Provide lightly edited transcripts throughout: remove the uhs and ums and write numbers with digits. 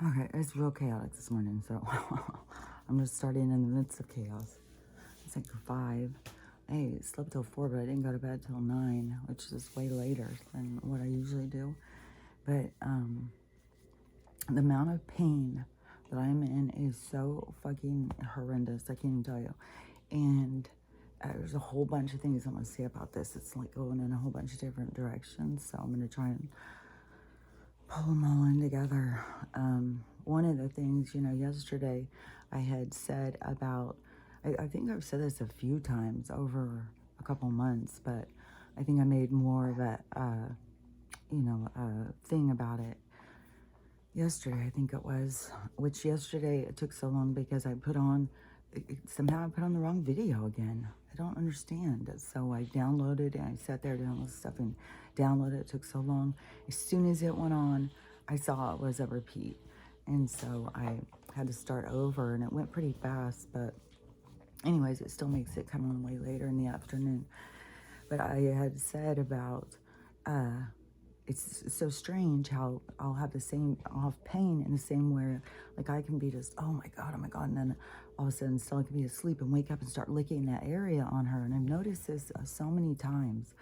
Okay, it's real chaotic this morning, so I'm just starting in the midst of chaos. It's like 5. I slept till 4, but I didn't go to bed till 9, which is way later than what I usually do. But the amount of pain that I'm in is so fucking horrendous. I can't even tell you. And there's a whole bunch of things I'm going to say about this. It's like going in a whole bunch of different directions. So I'm going to try and pull them all in together. One of the things, yesterday I had said about, I think I've said this a few times over a couple months, but I think I made more of a, thing about it yesterday, I think it was, which yesterday it took so long because I put on, somehow I put on the wrong video again. I don't understand. So I downloaded and I sat there doing all this stuff and downloaded it. It took so long. As soon as it went on, I saw it was a repeat. And so I had to start over and it went pretty fast, but anyways, it still makes it come on way later in the afternoon. But I had said about, it's so strange how I'll have pain in the same way. Like I can be just, oh my God. And then all of a sudden Stella can be asleep and wake up and start licking that area on her. And I've noticed this so many times.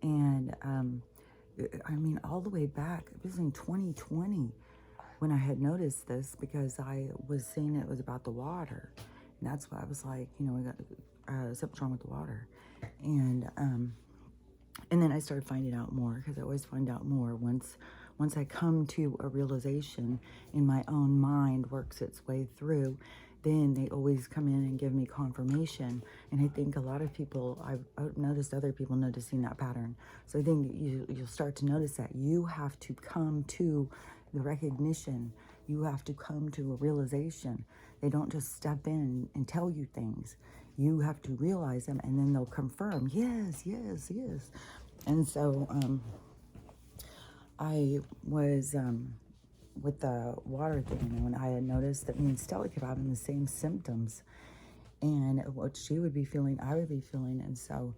And I mean, all the way back, it was in 2020 when I had noticed this because I was seeing it was about the water. And that's why I was like, we got something wrong with the water. And then I started finding out more because I always find out more once I come to a realization in my own mind works its way through. Then they always come in and give me confirmation. And I think a lot of people, I've noticed other people noticing that pattern. So I think you'll start to notice that you have to come to the recognition. You have to come to a realization. They don't just step in and tell you things. You have to realize them and then they'll confirm, yes. And so I was with the water thing, and when I had noticed that me and Stella kept having the same symptoms, and what she would be feeling, I would be feeling, and so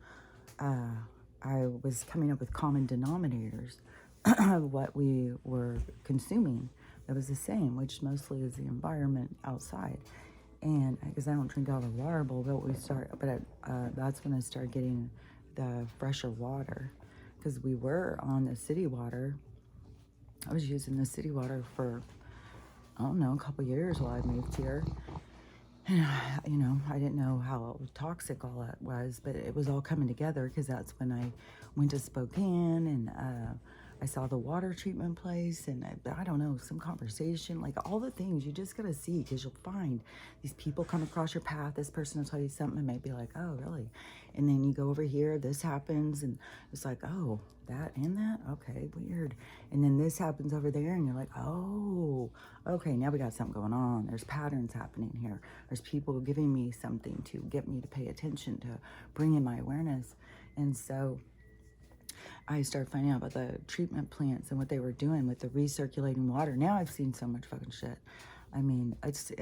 I was coming up with common denominators of what we were consuming that was the same, which mostly is the environment outside. And because I don't drink out of a water bowl, that's when I started getting the fresher water, because we were on the city water. I was using the city water for, I don't know, a couple years while I moved here. And, I didn't know how toxic all that was, but it was all coming together because that's when I went to Spokane and I saw the water treatment place and I don't know, some conversation, like all the things you just got to see because you'll find these people come across your path. This person will tell you something and maybe like, oh, really? And then you go over here, this happens and it's like, oh, that and that? Okay, weird. And then this happens over there and you're like, oh, okay, now we got something going on. There's patterns happening here. There's people giving me something to get me to pay attention, to bring in my awareness. And so I started finding out about the treatment plants and what they were doing with the recirculating water. Now I've seen so much fucking shit. I mean, it's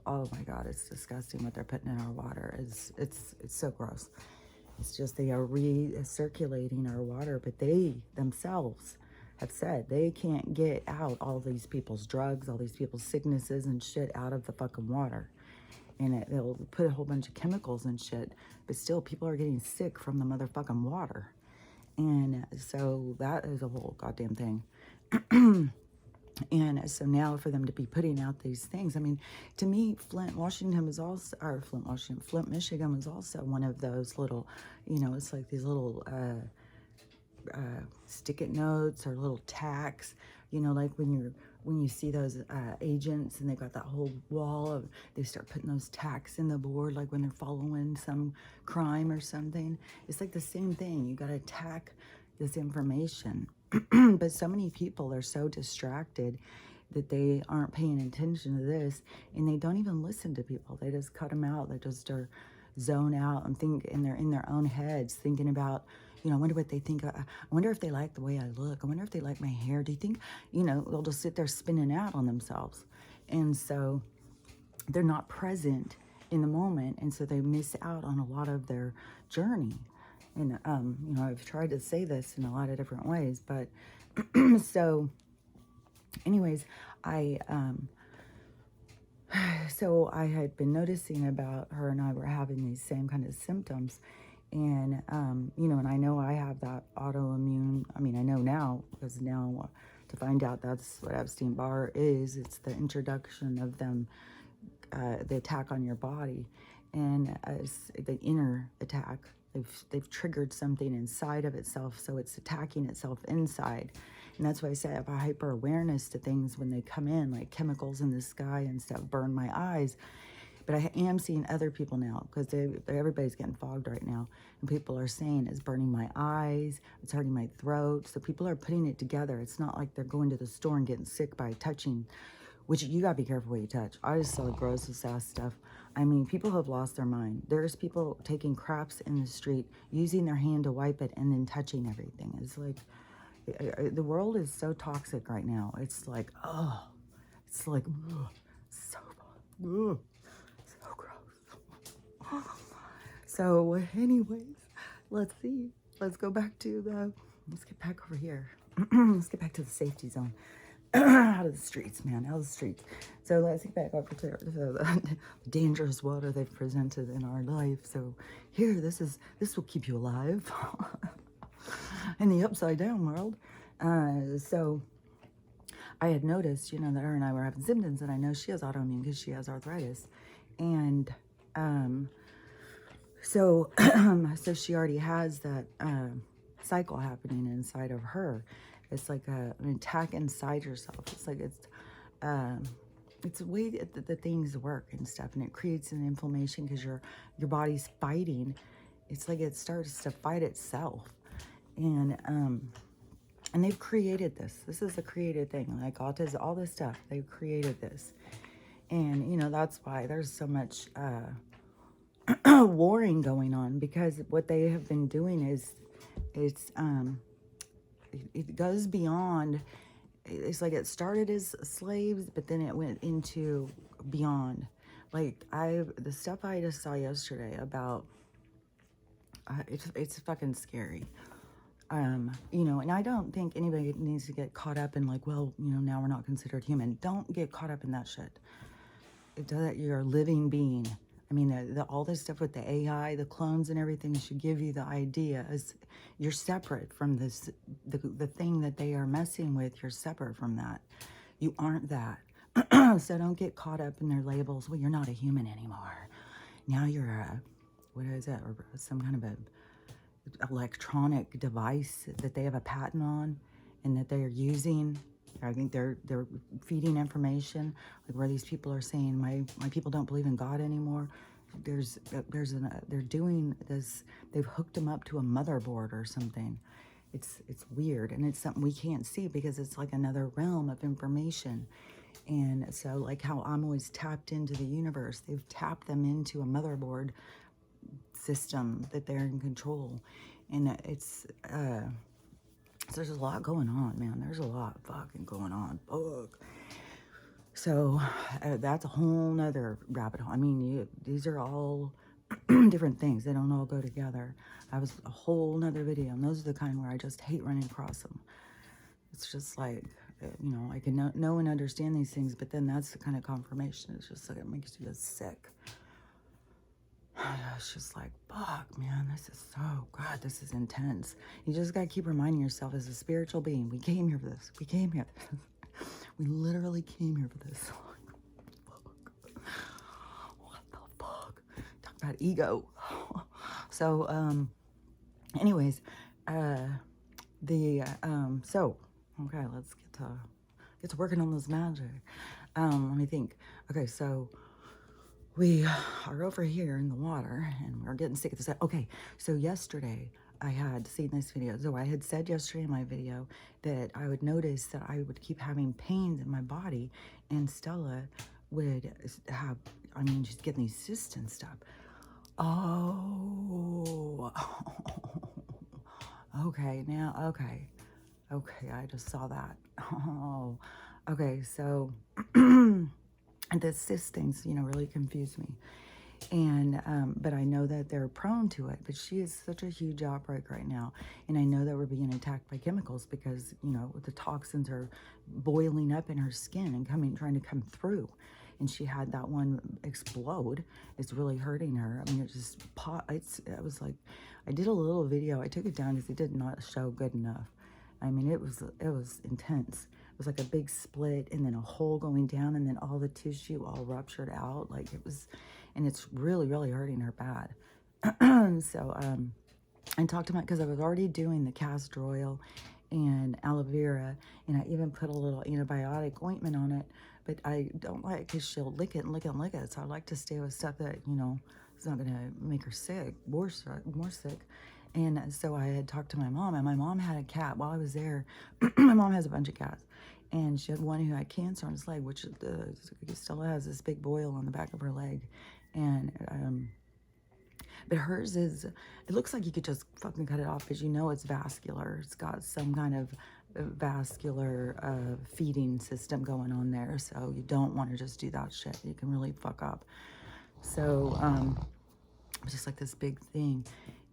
oh my God, it's disgusting what they're putting in our water. It's so gross. It's just they are recirculating our water, but they themselves have said they can't get out all these people's drugs, all these people's sicknesses and shit out of the fucking water. And they'll put a whole bunch of chemicals and shit, but still people are getting sick from the motherfucking water. And so that is a whole goddamn thing. And so now for them to be putting out these things, I mean, to me, Flint, Michigan was also one of those little, it's like these little stick-it notes or little tacks, like when you see those agents and they've got that whole wall of, they start putting those tacks in the board, like when they're following some crime or something. It's like the same thing. You got to tack this information. But so many people are so distracted that they aren't paying attention to this and they don't even listen to people. They just cut them out. They just are zone out and think, and they're in their own heads thinking about, I wonder what they think. I wonder if they like the way I look. I wonder if they like my hair. Do you think, they'll just sit there spinning out on themselves. And so they're not present in the moment. And so they miss out on a lot of their journey. And, I've tried to say this in a lot of different ways, but so anyways, I, so I had been noticing about her and I were having these same kind of symptoms. And, you know, and I know I have that autoimmune. I mean, I know now because now to find out that's what Epstein-Barr is, it's the introduction of them, the attack on your body, and the inner attack. They've triggered something inside of itself, so it's attacking itself inside. And that's why I say I have a hyper awareness to things when they come in, like chemicals in the sky and stuff burn my eyes. But I am seeing other people now because everybody's getting fogged right now. And people are saying it's burning my eyes, it's hurting my throat. So people are putting it together. It's not like they're going to the store and getting sick by touching, which you gotta be careful what you touch. I just saw the grossest ass stuff. I mean, people have lost their mind. There's people taking craps in the street, using their hand to wipe it, and then touching everything. It's like, the world is so toxic right now. It's like, oh, it's like, ugh, so, ugh, so gross. So, anyways, let's see. Let's go back to let's get back over here. Let's get back to the safety zone. Out of the streets, man, out of the streets. So let's get back over to the dangerous water they've presented in our life. So here, this will keep you alive in the upside down world. So I had noticed, you know, that her and I were having symptoms, and I know she has autoimmune because she has arthritis, and so so she already has that cycle happening inside of her. It's like an attack inside yourself. It's like it's the way that the things work and stuff, and it creates an inflammation because your body's fighting. It's like it starts to fight itself, and they've created this. This is a created thing, like autism, all this stuff. They've created this, and you know that's why there's so much warring going on, because what they have been doing is it goes beyond. It's like it started as slaves, but then it went into beyond. Like the stuff I just saw yesterday about, it's fucking scary. You know, and I don't think anybody needs to get caught up in like, well, you know, now we're not considered human. Don't get caught up in that shit. You're a living being. I mean, all this stuff with the AI, the clones and everything should give you the idea is you're separate from this, the thing that they are messing with. You're separate from that. You aren't that. So don't get caught up in their labels. Well, you're not a human anymore. Now you're what is it? Or some kind of a electronic device that they have a patent on and that they are using. I think they're feeding information, like where these people are saying my people don't believe in God anymore. They're doing this. They've hooked them up to a motherboard or something. It's weird, and it's something we can't see because it's like another realm of information. And so, like how I'm always tapped into the universe, they've tapped them into a motherboard system that they're in control, and it's so there's a lot going on, man. There's a lot fucking going on. Fuck. So that's a whole nother rabbit hole. I mean, these are all different things. They don't all go together. That was a whole nother video, and those are the kind where I just hate running across them. It's just like, you know, I can know and understand these things, but then that's the kind of confirmation. It's just like, it makes you just sick. It's just like, fuck, man, this is so, God, this is intense. You just got to keep reminding yourself as a spiritual being, we came here for this. We came here for this. We literally came here for this. Fuck. What the fuck? Talk about ego. So, anyways, so, okay, let's get to working on this magic. Let me think. Okay, so we are over here in the water and we're getting sick of this. Okay, so yesterday I had seen this video. So I had said yesterday in my video that I would notice that I would keep having pains in my body, and Stella would have, I mean, she's getting these cysts and stuff. Oh, okay, now, okay, I just saw that. Oh, okay, so... And the cyst things, you know, really confuse me. And but I know that they're prone to it. But she is such a huge outbreak right now, and I know that we're being attacked by chemicals because, you know, the toxins are boiling up in her skin and trying to come through. And she had that one explode. It's really hurting her. I mean, it just it was like, I did a little video. I took it down because it did not show good enough. I mean, it was intense. It was like a big split and then a hole going down and then all the tissue all ruptured out. Like it was, and it's really, really hurting her bad. So, I talked to my, because I was already doing the castor oil and aloe vera, and I even put a little antibiotic ointment on it, but I don't like it because she'll lick it and lick it and lick it. So I like to stay with stuff that, you know, is not going to make her sick, more sick. And so I had talked to my mom, and my mom had a cat while I was there. My mom has a bunch of cats, and she had one who had cancer on his leg, which still has this big boil on the back of her leg. And but hers is, it looks like you could just fucking cut it off because you know it's vascular. It's got some kind of vascular feeding system going on there. So you don't want to just do that shit. You can really fuck up. So it's just like this big thing.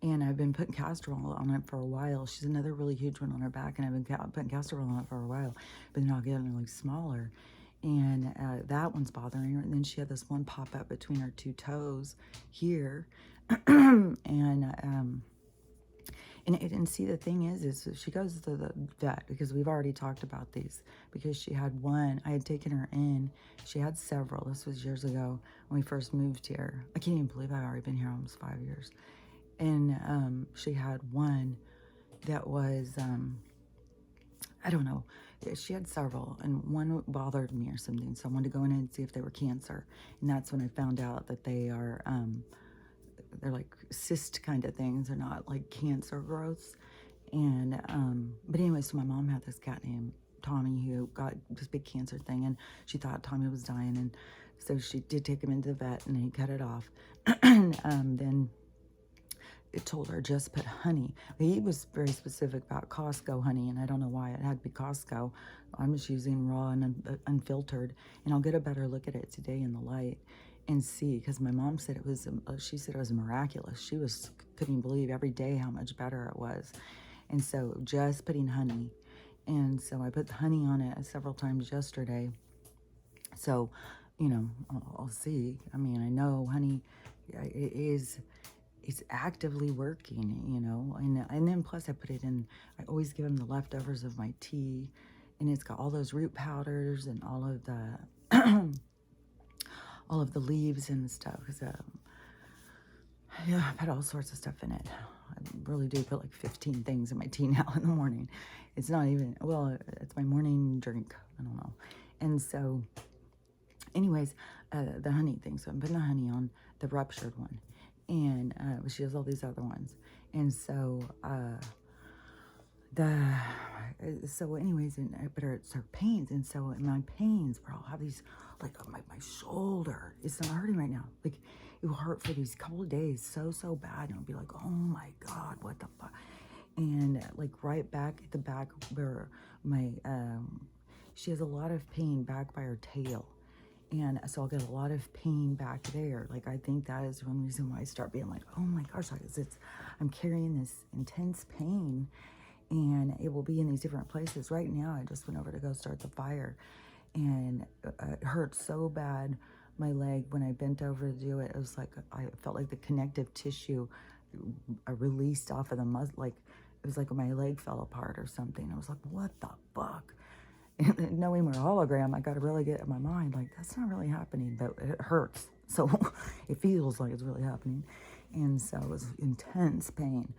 And I've been putting castor oil on it for a while. She's another really huge one on her back, and I've been putting castor oil on it for a while. But then I'll get it like smaller. And that one's bothering her. And then she had this one pop up between her two toes here. And see, the thing is she goes to the vet because we've already talked about these, because she had one, I had taken her in, she had several, this was years ago when we first moved here. I can't even believe I've already been here almost 5 years. And she had one that was, I don't know, she had several, and one bothered me or something, so I wanted to go in and see if they were cancer. And that's when I found out that they are, they're like cyst kind of things. They're not like cancer growths. And, but anyway, so my mom had this cat named Tommy who got this big cancer thing, and she thought Tommy was dying. And so she did take him into the vet, and he cut it off. And then it told her just put honey. He was very specific about Costco honey, and I don't know why it had to be Costco. I'm just using raw and unfiltered, and I'll get a better look at it today in the light and see, because my mom said it was, she said it was miraculous. She couldn't believe every day how much better it was. And so just putting honey. And so I put the honey on it several times yesterday. So, you know, I'll see. I mean, I know honey it's actively working, you know, and then plus I put it in, I always give them the leftovers of my tea, and it's got all those root powders and all of the all of the leaves and stuff. Cause yeah, I've had all sorts of stuff in it. I really do put like 15 things in my tea now in the morning. It's not even, well, it's my morning drink. I don't know. And so anyways, the honey thing. So I'm putting the honey on the ruptured one. And she has all these other ones. And so, so anyways, but it's her pains. And so in my pains, bro, I'll have these, like my shoulder, it's not hurting right now. Like it will hurt for these couple of days so bad. And I'll be like, oh my God, what the fuck? And like right back at the back where my, she has a lot of pain back by her tail. And so I'll get a lot of pain back there. Like, I think that is one reason why I start being like, oh my gosh, I'm carrying this intense pain, and it will be in these different places. Right now, I just went over to go start the fire, and it hurt so bad, my leg, when I bent over to do it. It was like, I felt like the connective tissue released off of the muscle. Like, it was like my leg fell apart or something. I was like, what the fuck? And knowing we're a hologram, I got to really get in my mind, like, that's not really happening, but it hurts. So it feels like it's really happening. And so it was intense pain.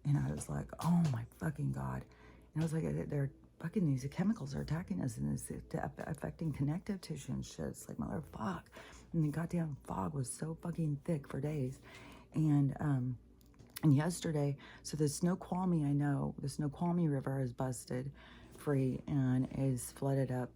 And I was like, oh my fucking God. And I was like, they're fucking, these chemicals are attacking us, and it's affecting connective tissue and shit. It's like, motherfuck. And the goddamn fog was so fucking thick for days. And yesterday, so the Snoqualmie, I know, the Snoqualmie River is busted free and is flooded up.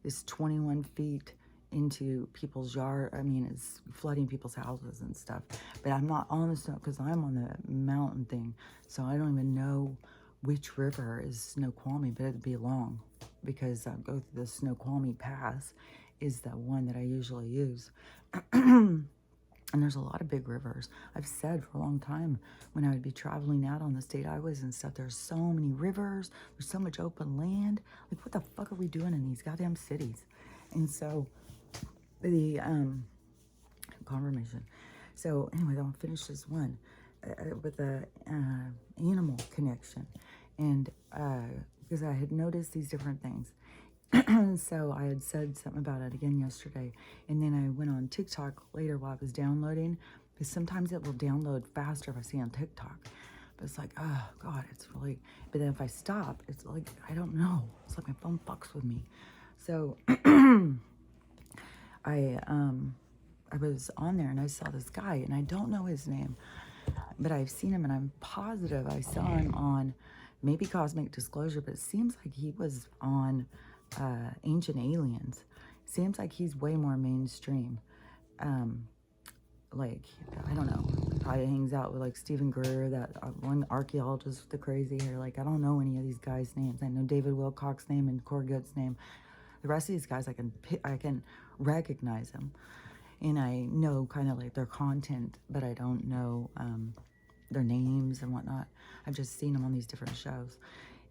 Is 21 feet into people's yard. I mean, it's flooding people's houses and stuff. But I'm not on the snow because I'm on the mountain thing, so I don't even know which river is Snoqualmie, but it'd be long because I go through the Snoqualmie Pass is the one that I usually use. And And there's a lot of big rivers. I've said for a long time when I would be traveling out on the state highways and stuff, there's so many rivers, there's so much open land. Like, what the fuck are we doing in these goddamn cities? And so the confirmation. So anyway, I'll finish this one with the animal connection. And because I had noticed these different things. So I had said something about it again yesterday, and then I went on TikTok later while I was downloading, because sometimes it will download faster if I see on TikTok. But it's like, oh God, it's really, but then if I stop, it's like, I don't know. It's like my phone fucks with me. So I was on there and I saw this guy, and I don't know his name, but I've seen him, and I'm positive I saw him on maybe Cosmic Disclosure, but it seems like he was on Ancient Aliens. Seems like he's way more mainstream. Like, I don't know, probably hangs out with like Stephen Greer, that one archaeologist with the crazy hair. Like, I don't know any of these guys' names. I know David Wilcock's name and Corey Good's name. The rest of these guys, I can recognize them, and I know kind of like their content, but I don't know their names and whatnot. I've just seen them on these different shows.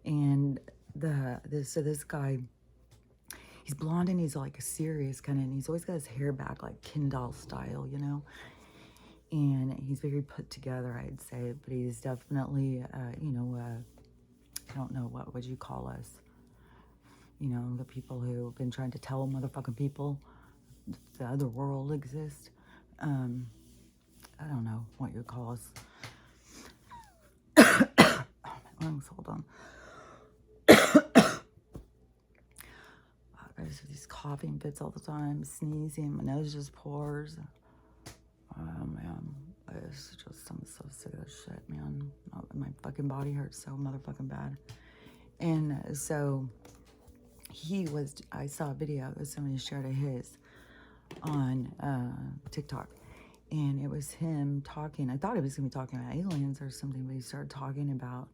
And so this guy, he's blonde and he's like a serious kind of, and he's always got his hair back like Kendall style, you know. And he's very put together, I'd say, but he's definitely, you know, I don't know, what would you call us? You know, the people who have been trying to tell motherfucking people the other world exists. I don't know what you call us. Oh, my lungs, hold on. I just have these coughing fits all the time, sneezing, my nose just pours. Oh man, it's just, I'm so sick of this shit, man. My fucking body hurts so motherfucking bad. And so I saw a video that somebody shared of his on TikTok, and it was him talking. I thought he was gonna be talking about aliens or something, but he started talking about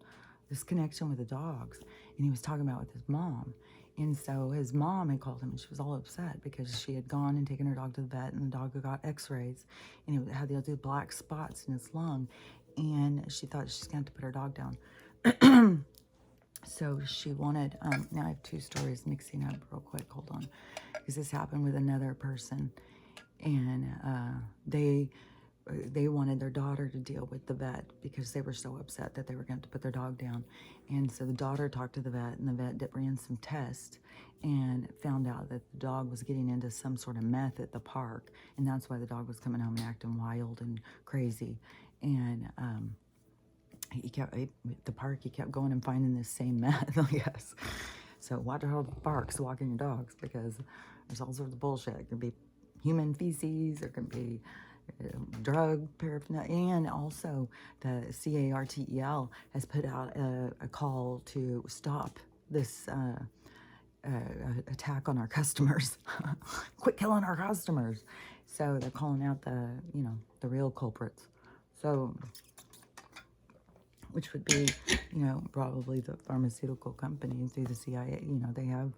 this connection with the dogs, and he was talking about with his mom. And so his mom had called him, and she was all upset because she had gone and taken her dog to the vet, and the dog got x-rays, and it had the other black spots in its lung, and she thought she's going to have to put her dog down. So she wanted, now I have two stories mixing up real quick, hold on, because this happened with another person, and they wanted their daughter to deal with the vet because they were so upset that they were going to put their dog down. And so the daughter talked to the vet, and the vet ran some tests and found out that the dog was getting into some sort of meth at the park, and that's why the dog was coming home and acting wild and crazy. And he kept going and finding this same meth, I guess. So watch how it barks walking your dogs, because there's all sorts of bullshit. It can be human feces, it can be drug paraphernalia, and also the CARTEL has put out a call to stop this attack on our customers. Quit killing our customers. So they're calling out the real culprits. So, which would be, probably the pharmaceutical company through the CIA. They have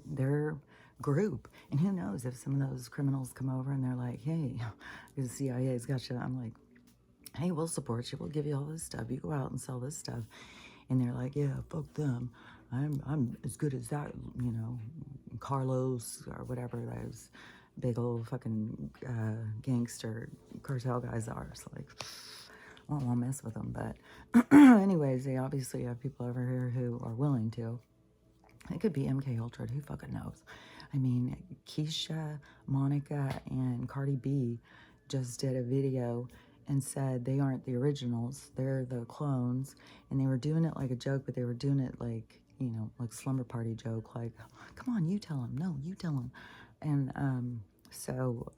their group, and who knows if some of those criminals come over and they're like, hey, the CIA's got you. I'm like, hey, we'll support you, we'll give you all this stuff, you go out and sell this stuff. And they're like, yeah, fuck them, I'm as good as that, Carlos or whatever those big old fucking gangster cartel guys are. So like, I won't mess with them. But anyways, they obviously have people over here who are willing to. It could be MK Ultra, who fucking knows? I mean, Keisha, Monica, and Cardi B just did a video and said they aren't the originals, they're the clones. And they were doing it like a joke, but they were doing it like, like slumber party joke, like, come on, you tell them. No, you tell them. And so,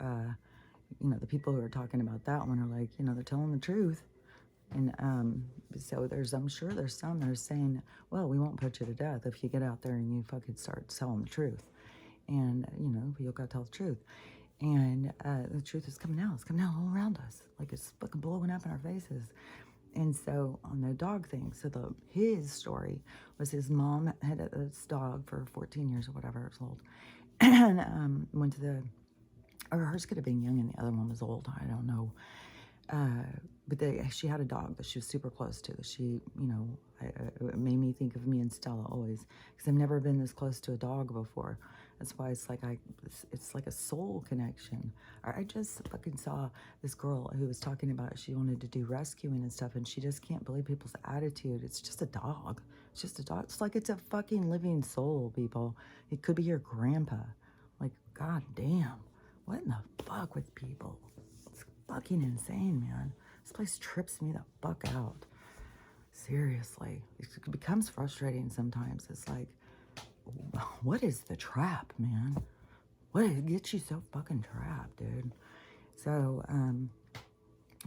the people who are talking about that one are like, they're telling the truth. And so I'm sure there's some that are saying, well, we won't put you to death if you get out there and you fucking start telling the truth. And, you'll gotta tell the truth. And the truth is coming out. It's coming out all around us. Like, it's fucking blowing up in our faces. And so on the dog thing, so his story was his mom had this dog for 14 years or whatever it was old. And went to the or hers could have been young and the other one was old. I don't know. But she had a dog that she was super close to. She, it made me think of me and Stella always, because I've never been this close to a dog before. That's why it's like it's like a soul connection. I just fucking saw this girl who was talking about she wanted to do rescuing and stuff, and she just can't believe people's attitude. It's just a dog. It's just a dog. It's like it's a fucking living soul, people. It could be your grandpa. Like, god damn. What in the fuck with people? It's fucking insane, man. This place trips me the fuck out. Seriously. It becomes frustrating sometimes. It's like, what is the trap, man? What gets you so fucking trapped, dude? So,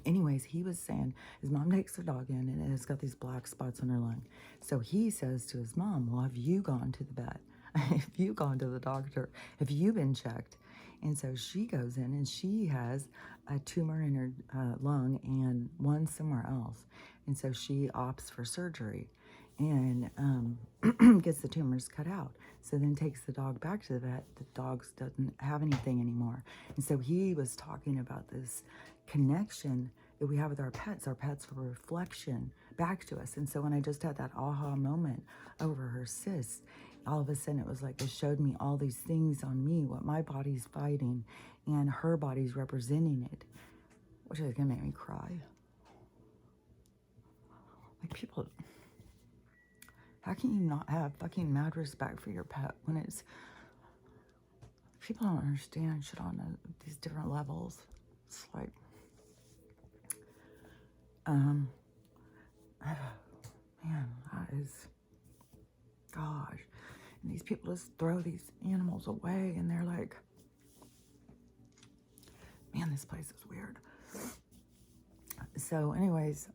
anyways, he was saying his mom takes her dog in and it's got these black spots on her lung. So he says to his mom, well, have you gone to the vet? Have you gone to the doctor? Have you been checked? And so she goes in and she has a tumor in her lung and one somewhere else. And so she opts for surgery and gets the tumors cut out. So then takes the dog back to the vet. The dog doesn't have anything anymore. And so he was talking about this connection that we have with our pets. Our pets are a reflection back to us. And so when I just had that aha moment over her cyst, all of a sudden it was like it showed me all these things on me, what my body's fighting and her body's representing it, which is gonna make me cry. Like, people, how can you not have fucking mad respect for your pet when it's, people don't understand shit on these different levels. It's like, man, that is, gosh. And these people just throw these animals away and they're like, man, this place is weird. So anyways,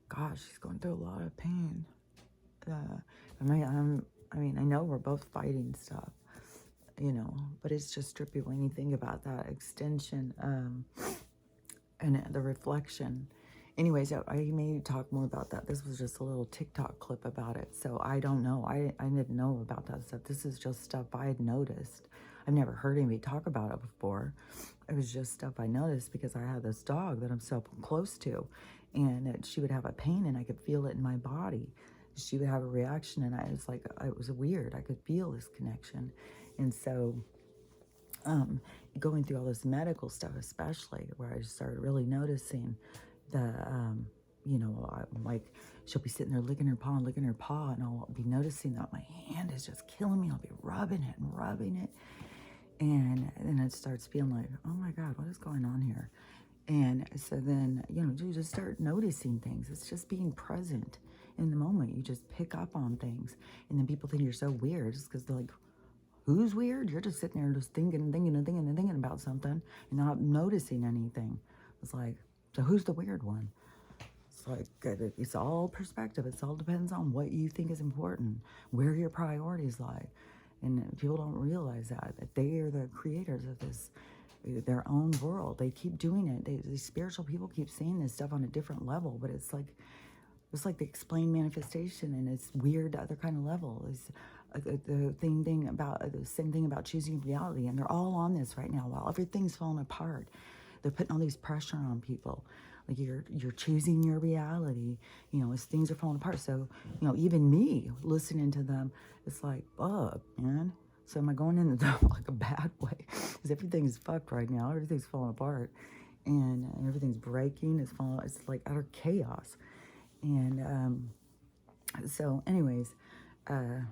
gosh, she's going through a lot of pain. I mean, I know we're both fighting stuff, but it's just trippy when you think about that extension, and the reflection. Anyways, I may talk more about that. This was just a little TikTok clip about it. So I don't know. I didn't know about that stuff. This is just stuff I had noticed. I've never heard anybody talk about it before. It was just stuff I noticed because I had this dog that I'm so close to. And she would have a pain and I could feel it in my body. She would have a reaction and I was like, it was weird. I could feel this connection. And so going through all this medical stuff, especially where I just started really noticing the, like she'll be sitting there licking her paw, and I'll be noticing that my hand is just killing me. I'll be rubbing it. And then it starts feeling like, oh my God, what is going on here? And so then, you just start noticing things. It's just being present in the moment. You just pick up on things. And then people think you're so weird just because they're like, who's weird? You're just sitting there just thinking about something and not noticing anything. It's like, so who's the weird one? It's like, it's all perspective. It all depends on what you think is important, where your priorities lie. And people don't realize that they are the creators of this, their own world. They keep doing it. These spiritual people keep saying this stuff on a different level, but it's like the explained manifestation, and it's weird other kind of level. Is the same thing about choosing reality, and they're all on this right now while everything's falling apart. They're putting all these pressure on people. Like you're choosing your reality, as things are falling apart. So, even me listening to them, it's like, fuck, man. So am I going in like a bad way? Because everything's fucked right now. Everything's falling apart, and everything's breaking. It's like utter chaos. And so, anyways, now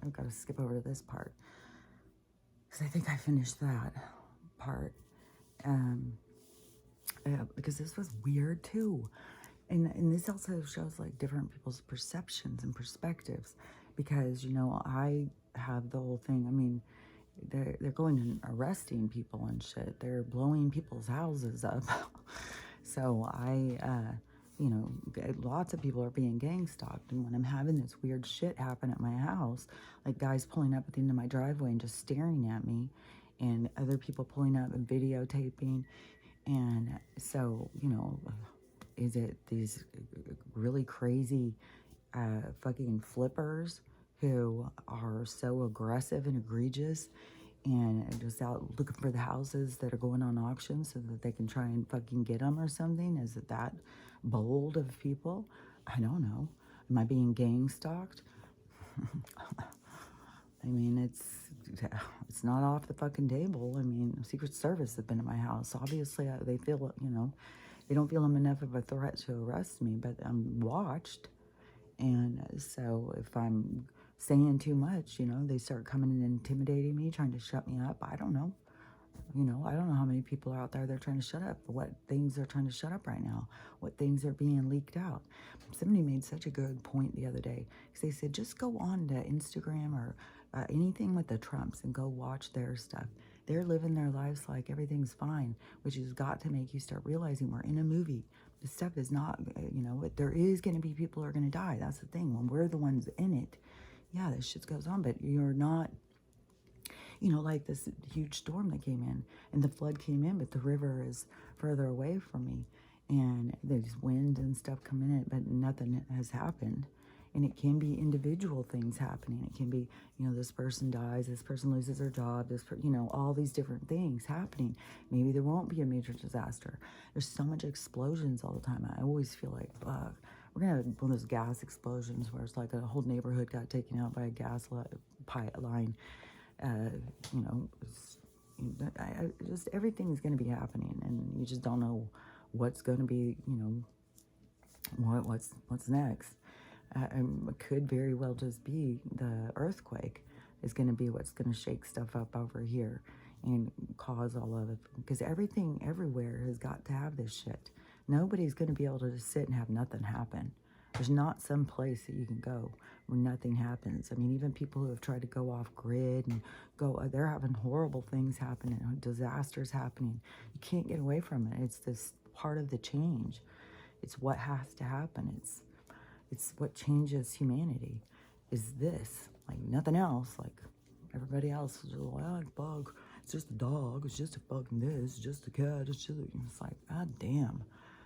I've got to skip over to this part because I think I finished that part. Because this was weird too. And this also shows like different people's perceptions and perspectives, because, I have the whole thing. I mean, they're going and arresting people and shit. They're blowing people's houses up. So lots of people are being gang stalked. And when I'm having this weird shit happen at my house, like guys pulling up at the end of my driveway and just staring at me, and other people pulling up and videotaping. And so, is it these really crazy fucking flippers who are so aggressive and egregious and just out looking for the houses that are going on auction so that they can try and fucking get them or something? Is it that bold of people? I don't know. Am I being gang stalked? I mean, it's not off the fucking table. I mean, Secret Service has been at my house. Obviously, they feel, they don't feel I'm enough of a threat to arrest me, but I'm watched. And so if I'm saying too much, they start coming and intimidating me, trying to shut me up. I don't know. I don't know how many people are out there they're trying to shut up, what things they're trying to shut up right now, what things are being leaked out. Somebody made such a good point the other day because they said, just go on to Instagram or anything with the Trumps and go watch their stuff. They're living their lives like everything's fine, which has got to make you start realizing we're in a movie. This stuff is not, there is going to be people who are going to die. That's the thing. When we're the ones in it, yeah, this shit goes on, but you're not, like this huge storm that came in and the flood came in, but the river is further away from me and there's wind and stuff coming in, but nothing has happened. And it can be individual things happening. It can be, this person dies, this person loses their job, all these different things happening. Maybe there won't be a major disaster. There's so much explosions all the time. I always feel like, fuck, we're going to have one of those gas explosions where it's like a whole neighborhood got taken out by a gas line. Just everything's going to be happening, and you just don't know what's going to be, what's next. It could very well just be the earthquake is going to be what's going to shake stuff up over here and cause all of it, because everything everywhere has got to have this shit. Nobody's going to be able to just sit and have nothing happen. There's not some place that you can go where nothing happens. I mean, even people who have tried to go off grid and they're having horrible things happening, disasters happening. You can't get away from it. It's this part of the change. It's what has to happen. It's what changes humanity is this, like nothing else. Like everybody else is just like, bug, it's just a dog, it's just a fucking this, it's just a cat, it's like, god damn.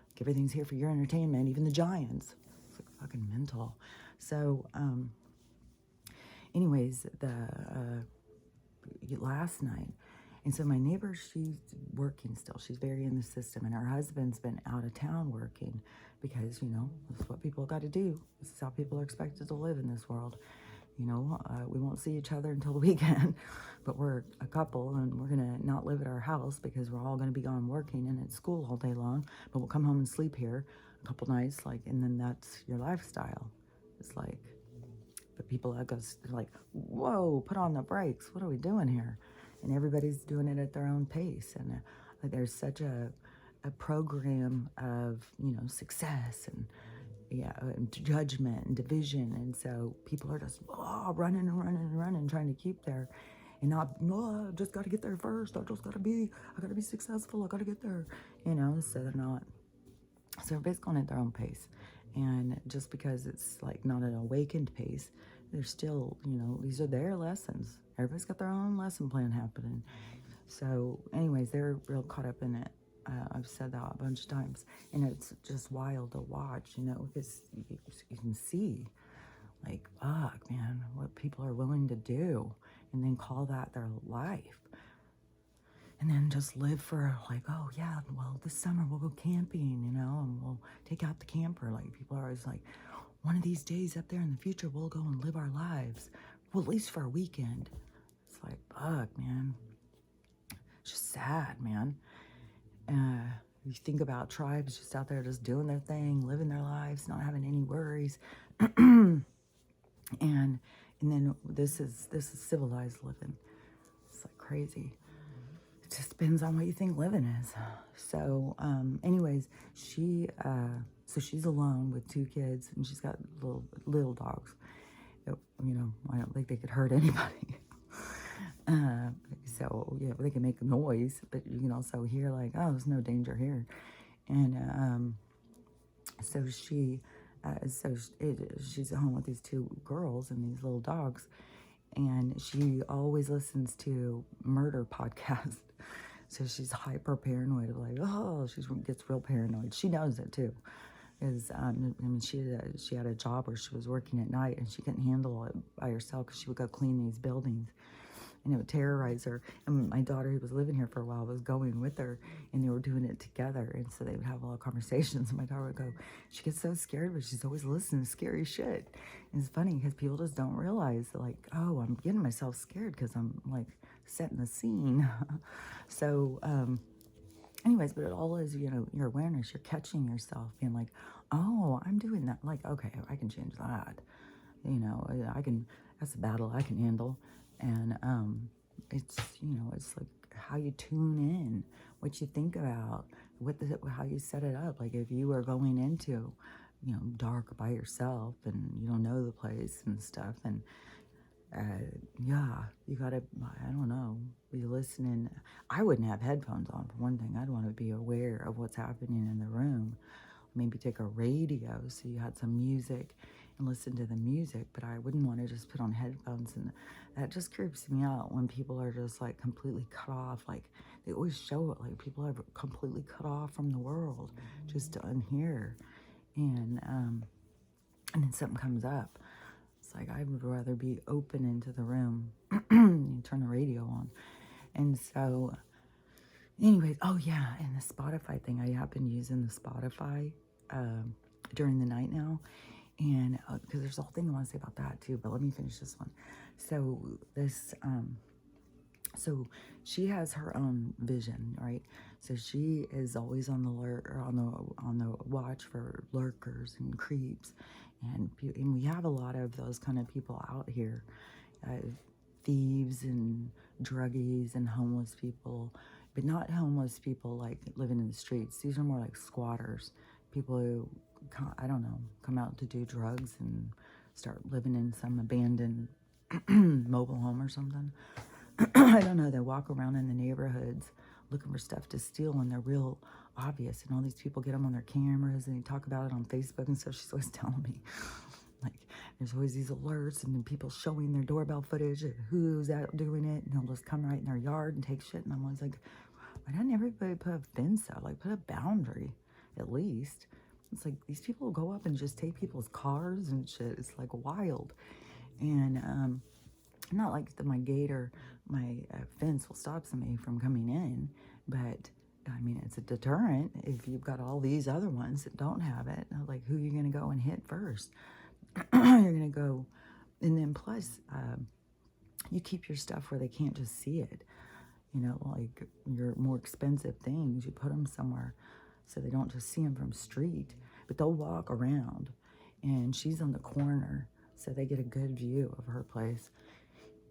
Like, everything's here for your entertainment, even the giants. It's like fucking mental. So, anyways, last night, and so my neighbor, she's working still. She's very in the system, and her husband's been out of town working because, that's what people got to do. This is how people are expected to live in this world. We won't see each other until the weekend, but we're a couple, and we're going to not live at our house because we're all going to be gone working and at school all day long, but we'll come home and sleep here a couple nights, and then that's your lifestyle. It's like, but people are like, whoa, put on the brakes. What are we doing here? And everybody's doing it at their own pace. And there's such a program of, success and, and judgment and division. And so people are just running and running and running, trying to keep there. And not, no, I just got to get there first. I got to be successful. I got to get there, so they're not. So everybody's going at their own pace. And just because it's like not an awakened pace, they're still, these are their lessons. Everybody's got their own lesson plan happening. So anyways, they're real caught up in it. I've said that a bunch of times. And it's just wild to watch, because you can see, like, fuck, man, what people are willing to do. And then call that their life. And then just live for like, oh yeah, well, this summer we'll go camping, and we'll take out the camper. Like, people are always like, one of these days up there in the future, we'll go and live our lives. Well, at least for a weekend. It's like, fuck, man. It's just sad, man. You think about tribes just out there just doing their thing, living their lives, not having any worries. and then this is civilized living. It's like crazy. It just depends on what you think living is. So, anyways, so she's alone with 2 kids, and she's got little dogs. I don't think they could hurt anybody. So yeah, they can make noise, but you can also hear like, oh, there's no danger here. And so she's at home with these 2 girls and these little dogs, and she always listens to murder podcasts. So she's hyper paranoid of like, oh, she gets real paranoid. She knows it too. is, I mean, she had a job where she was working at night and she couldn't handle it by herself because she would go clean these buildings and it would terrorize her. And my daughter, who was living here for a while, was going with her, and they were doing it together. And so they would have a lot of conversations. And my daughter would go, she gets so scared, but she's always listening to scary shit. And it's funny because people just don't realize, like, oh, I'm getting myself scared because I'm like setting the scene. So, anyways, but it all is, you know, your awareness. You're catching yourself being like, oh, I'm doing that. Like, okay, I can change that. You know, I can, that's a battle I can handle. And it's, you know, it's like how you tune in, what you think about, how you set it up. Like if you are going into, you know, dark by yourself and you don't know the place and stuff, and yeah, you gotta, I don't know, be listening. I wouldn't have headphones on for one thing. I'd want to be aware of what's happening in the room. Maybe take a radio so you had some music and listen to the music, but I wouldn't want to just put on headphones. And that just creeps me out when people are just like completely cut off. Like they always show it, like people are completely cut off from the world just to unhear. And then something comes up. It's like I would rather be open into the room and turn the radio on. And so anyways, oh yeah, and the Spotify thing, I have been using the Spotify during the night now. And because there's a whole thing I want to say about that too, but let me finish this one. So this, so she has her own vision, right? So she is always on the on the watch for lurkers and creeps, and we have a lot of those kind of people out here, thieves and druggies and homeless people, but not homeless people like living in the streets. These are more like squatters, people who, I don't know, come out to do drugs and start living in some abandoned mobile home or something. I don't know. They walk around in the neighborhoods looking for stuff to steal, and they're real obvious. And all these people get them on their cameras, and they talk about it on Facebook and stuff. She's always telling me, like, there's always these alerts, and then people showing their doorbell footage of who's out doing it, and they'll just come right in their yard and take shit. And I'm always like, why doesn't everybody put a fence out? Like, put a boundary, at least. It's like these people go up and just take people's cars and shit. It's like wild. And not like my gate or my fence will stop somebody from coming in, but I mean, it's a deterrent if you've got all these other ones that don't have it. Like, who are you going to go and hit first? You're going to go, and then plus, you keep your stuff where they can't just see it. You know, like your more expensive things, you put them somewhere so they don't just see them from street, but they'll walk around, and she's on the corner, so they get a good view of her place.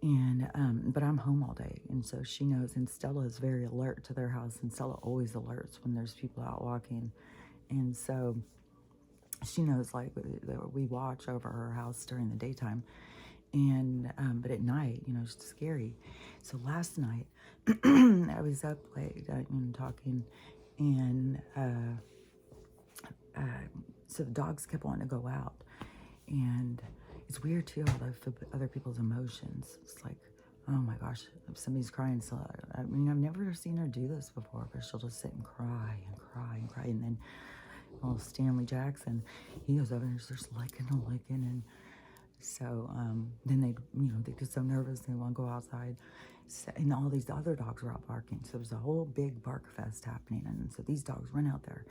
And but I'm home all day, and so she knows. And Stella is very alert to their house, and Stella always alerts when there's people out walking, and so she knows, like, that we watch over her house during the daytime, and but at night, you know, it's scary. So last night I was up late and talking, and so the dogs kept wanting to go out, and it's weird too, all the other people's emotions. It's like, oh my gosh, if somebody's crying. So I mean, I've never seen her do this before, but she'll just sit and cry and cry and cry. And then, well, Stanley Jackson, he goes over and starts licking and licking. And so then they, you know, they get so nervous they want to go outside. So, and all these other dogs were out barking. So there's a whole big bark fest happening. And so these dogs run out there.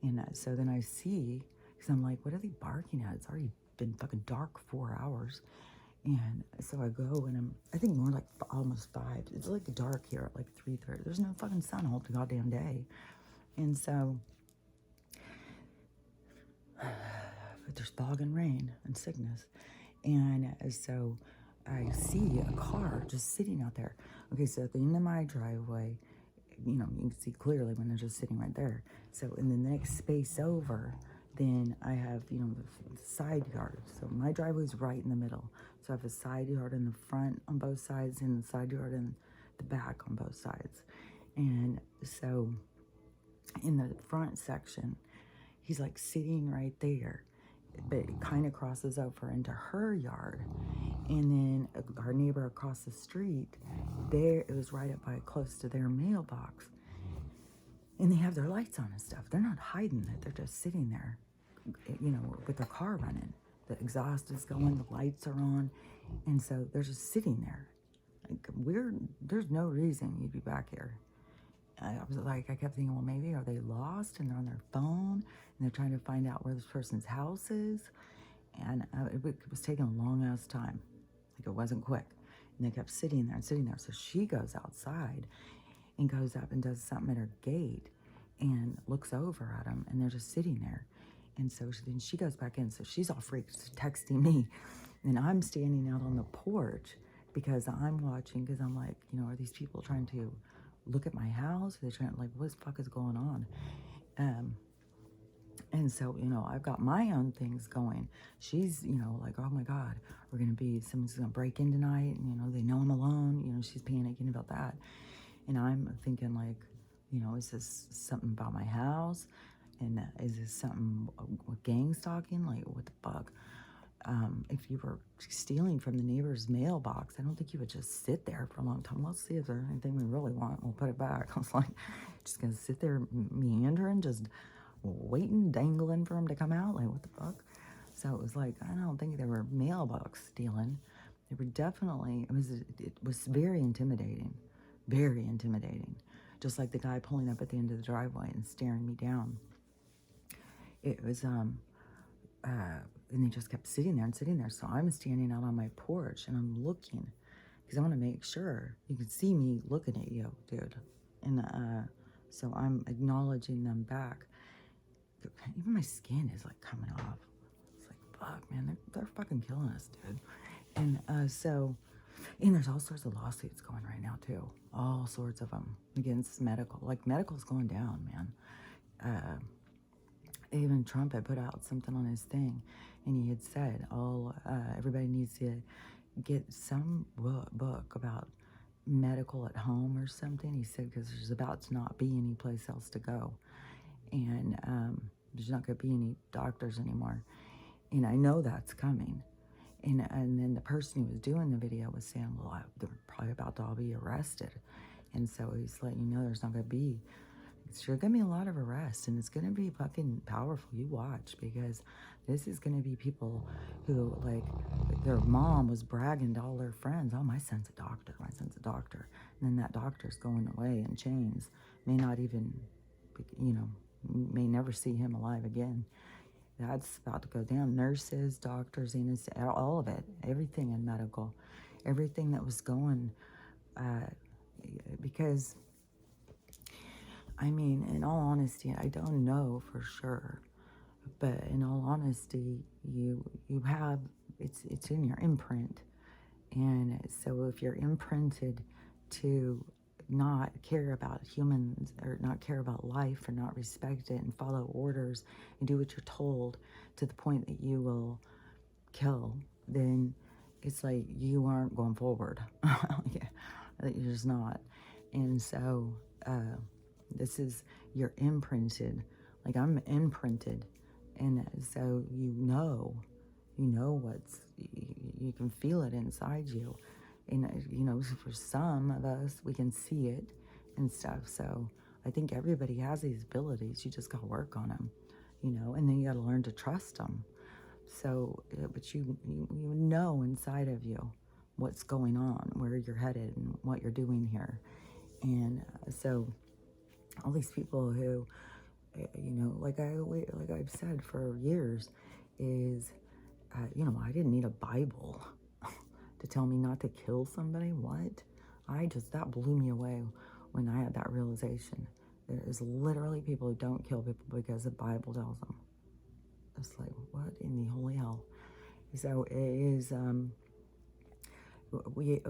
And so then I see, because I'm like, what are they barking at? It's already been fucking dark 4 hours. And so I go, and I think more like almost 5. It's like dark here at like 3:30. There's no fucking sun all the goddamn day. And so but there's fog and rain and sickness. And so I see a car just sitting out there. Okay, so at the end of my driveway, you know, you can see clearly when they're just sitting right there. So in the next space over, then I have, you know, the side yard. So my driveway's right in the middle. So I have a side yard in the front on both sides and the side yard in the back on both sides. And so in the front section, he's like sitting right there, but it kind of crosses over into her yard. And then our neighbor across the street, there, it was right up by close to their mailbox. And they have their lights on and stuff. They're not hiding it. They're just sitting there, with their car running. The exhaust is going, the lights are on. And so they're just sitting there. Like, there's no reason you'd be back here. I was like, I kept thinking, well, maybe are they lost and they're on their phone and they're trying to find out where this person's house is? And it was taking a long ass time. Like, it wasn't quick. And they kept sitting there and sitting there. So she goes outside and goes up and does something at her gate and looks over at them, and they're just sitting there. And so then she goes back in. So she's all freaked, texting me. And I'm standing out on the porch because I'm watching, because I'm like, are these people trying to look at my house? Are they trying, like, what the fuck is going on? And so, I've got my own things going. She's, like, oh my God, someone's going to break in tonight. And, they know I'm alone. She's panicking about that. And I'm thinking, like, is this something about my house? And is this something with gang stalking? Like, what the fuck? If you were stealing from the neighbor's mailbox, I don't think you would just sit there for a long time. Let's see if there's anything we really want. We'll put it back. I was like, just going to sit there meandering, just waiting, dangling for him to come out. Like, what the fuck? So it was like, I don't think they were mailbox stealing. They were definitely, it was very intimidating. Very intimidating. Just like the guy pulling up at the end of the driveway and staring me down. It was, and they just kept sitting there and sitting there. So I'm standing out on my porch and I'm looking because I want to make sure you can see me looking at you, dude. And so I'm acknowledging them back. Even my skin is like coming off. It's like, fuck, man, they're fucking killing us, dude. And and there's all sorts of lawsuits going right now too. All sorts of them against medical. Like, medical's going down, man. Even Trump had put out something on his thing, and he had said, everybody needs to get some book about medical at home or something. He said, because there's about to not be any place else to go. And there's not going to be any doctors anymore. And I know that's coming. And then the person who was doing the video was saying, well, they're probably about to all be arrested. And so he's letting you know there's not going to be, it's sure going to be a lot of arrests, and it's going to be fucking powerful. You watch, because this is going to be people who, like, their mom was bragging to all their friends, oh, my son's a doctor, my son's a doctor. And then that doctor's going away in chains, may not even, may never see him alive again. That's about to go down. Nurses, doctors, all of it, everything in medical, everything that was going, because, I mean, in all honesty, I don't know for sure, but in all honesty, you have, it's in your imprint. And so if you're imprinted to not care about humans, or not care about life, or not respect it and follow orders and do what you're told to the point that you will kill, then it's like you aren't going forward. Yeah, you're just not. And so you're imprinted. Like, I'm imprinted. And so you can feel it inside you. And, for some of us, we can see it and stuff. So I think everybody has these abilities. You just got to work on them, and then you got to learn to trust them. So, but you know inside of you what's going on, where you're headed, and what you're doing here. And so all these people who, like I've said for years, is, I didn't need a Bible to tell me not to kill somebody. What? That blew me away when I had that realization. There is literally people who don't kill people because the Bible tells them. It's like, what in the holy hell? So it is, we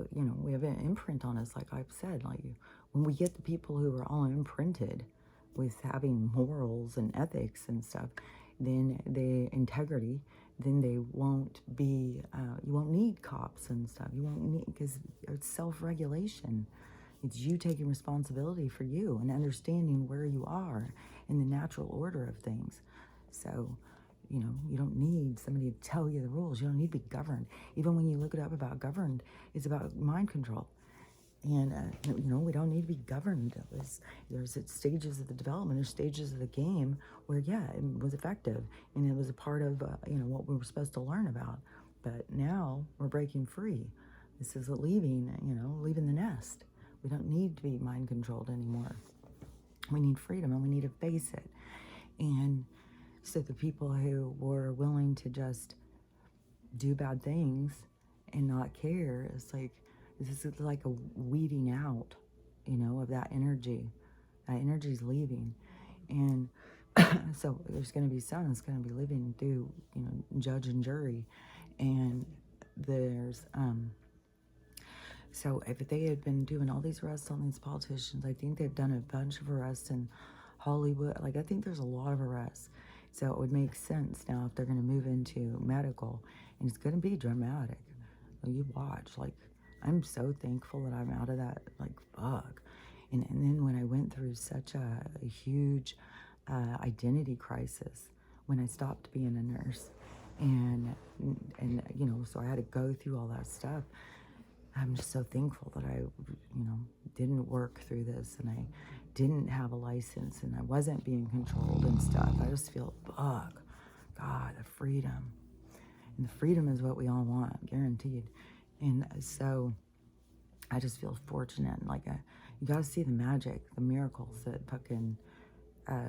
have an imprint on us, like I've said. Like, when we get the people who are all imprinted with having morals and ethics and stuff, then the integrity, then they won't be, you won't need cops and stuff. You won't need, because it's self-regulation. It's you taking responsibility for you and understanding where you are in the natural order of things. So, you don't need somebody to tell you the rules. You don't need to be governed. Even when you look it up about governed, it's about mind control. And, we don't need to be governed. There's stages of the development or stages of the game where, yeah, it was effective. And it was a part of, what we were supposed to learn about. But now we're breaking free. This is leaving the nest. We don't need to be mind controlled anymore. We need freedom and we need to face it. And so the people who were willing to just do bad things and not care, it's like, this is like a weeding out, of that energy. That energy is leaving. And so there's going to be some that's going to be living through, judge and jury. And there's, so if they had been doing all these arrests on these politicians, I think they've done a bunch of arrests in Hollywood. Like, I think there's a lot of arrests. So it would make sense now if they're going to move into medical, and it's going to be dramatic. You watch, like, I'm so thankful that I'm out of that, like, fuck. And then when I went through such a huge identity crisis, when I stopped being a nurse, and so I had to go through all that stuff. I'm just so thankful that I, didn't work through this, and I didn't have a license, and I wasn't being controlled and stuff. I just feel, fuck, God, the freedom. And the freedom is what we all want, guaranteed. And so I just feel fortunate. And like, you got to see the magic, the miracles that fucking,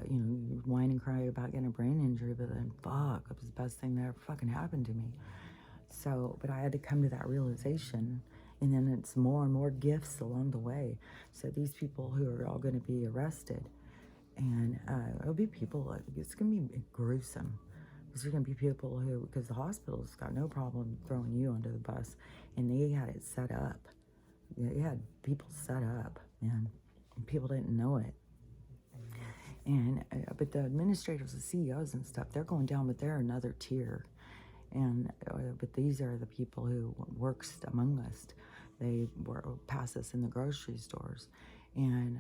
you whine and cry about getting a brain injury, but then, fuck, it was the best thing that ever fucking happened to me. So, but I had to come to that realization. And then it's more and more gifts along the way. So these people who are all going to be arrested, and it'll be people, like, it's going to be gruesome. Because there's going to be people who, because the hospital's got no problem throwing you under the bus, and they had it set up. They had people set up, and people didn't know it. And but the administrators, the CEOs and stuff, they're going down, but they're another tier. And but these are the people who works among us. They pass us in the grocery stores. And,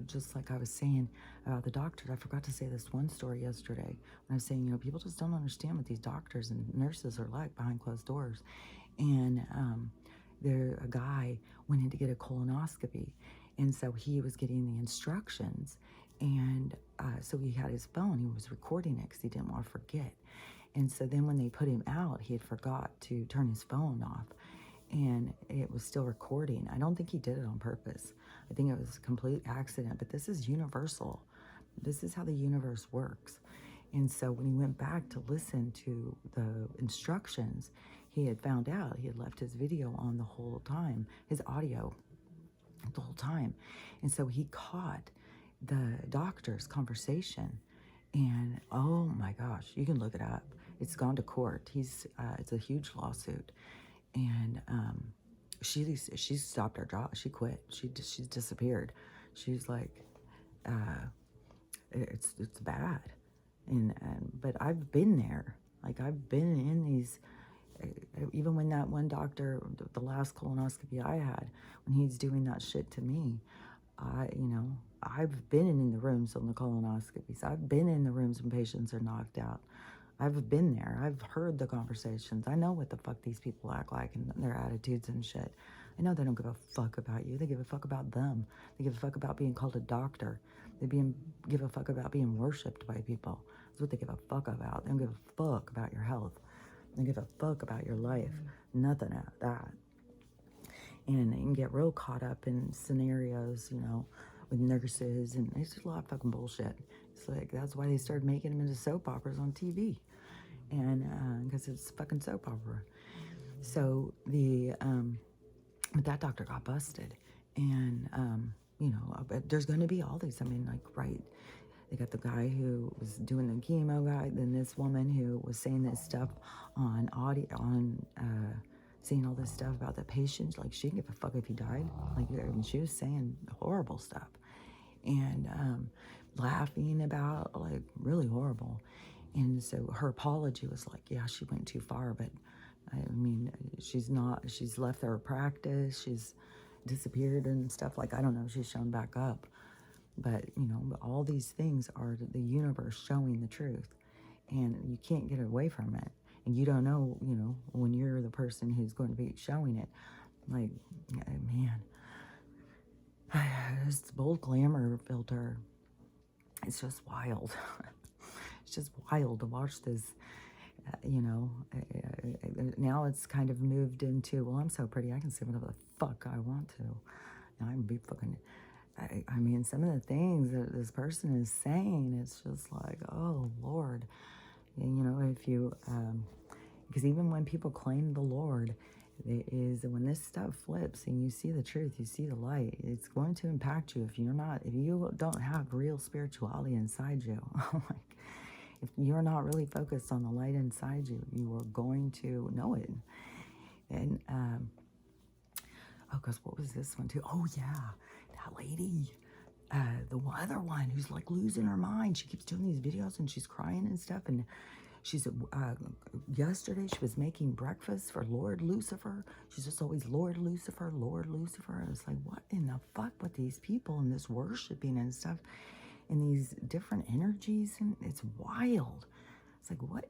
just like I was saying about the doctors, I forgot to say this one story yesterday when I was saying, people just don't understand what these doctors and nurses are like behind closed doors. And a guy went in to get a colonoscopy. And so he was getting the instructions. And so he had his phone. He was recording it because he didn't want to forget. And so then when they put him out, he had forgot to turn his phone off. And it was still recording. I don't think he did it on purpose. I think it was a complete accident. But this is universal. This is how the universe works. And so when he went back to listen to the instructions, he had found out he had left his video on the whole time, his audio the whole time. And so he caught the doctor's conversation. And oh my gosh, you can look it up. It's gone to court. It's a huge lawsuit. And she stopped her job. She quit. She's disappeared. She's like, it's bad. And but I've been there. Like, I've been in these. Even when that one doctor, the last colonoscopy I had, when he's doing that shit to me, I've been in the rooms on the colonoscopies. I've been in the rooms when patients are knocked out. I've been there. I've heard the conversations. I know what the fuck these people act like and their attitudes and shit. I know they don't give a fuck about you. They give a fuck about them. They give a fuck about being called a doctor. They give a fuck about being worshipped by people. That's what they give a fuck about. They don't give a fuck about your health. They give a fuck about your life. Nothing at that. And they can get real caught up in scenarios, with nurses, and it's just a lot of fucking bullshit. It's like, that's why they started making them into soap operas on TV. And because it's fucking soap opera. So but that doctor got busted. And, but there's going to be all these, right. They got the guy who was doing the chemo guy, then this woman who was saying this stuff on audio, saying all this stuff about the patient. Like, she didn't give a fuck if he died. Like, she was saying horrible stuff. And laughing about, like, really horrible. And so her apology was like, yeah, she went too far, but she's left her practice, she's disappeared and stuff. Like, I don't know, she's shown back up. But, all these things are the universe showing the truth. And you can't get away from it. And you don't know, when you're the person who's going to be showing it. Like, man, this bold glamour filter, it's just wild. It's just wild to watch this. Now it's kind of moved into, well, I'm so pretty, I can say whatever the fuck I want to. And I can be fucking, I mean, some of the things that this person is saying, it's just like, oh, Lord. And, if you, because even when people claim the Lord, it is when this stuff flips and you see the truth, you see the light, it's going to impact you if you don't have real spirituality inside you. Like, if you're not really focused on the light inside you, you are going to know it. And, because what was this one too? Oh, yeah, that lady, the other one who's like losing her mind. She keeps doing these videos and she's crying and stuff. And she's, yesterday she was making breakfast for Lord Lucifer. She's just always Lord Lucifer, Lord Lucifer. And it's like, what in the fuck with these people and this worshiping and stuff? And these different energies, and it's wild. It's like, what?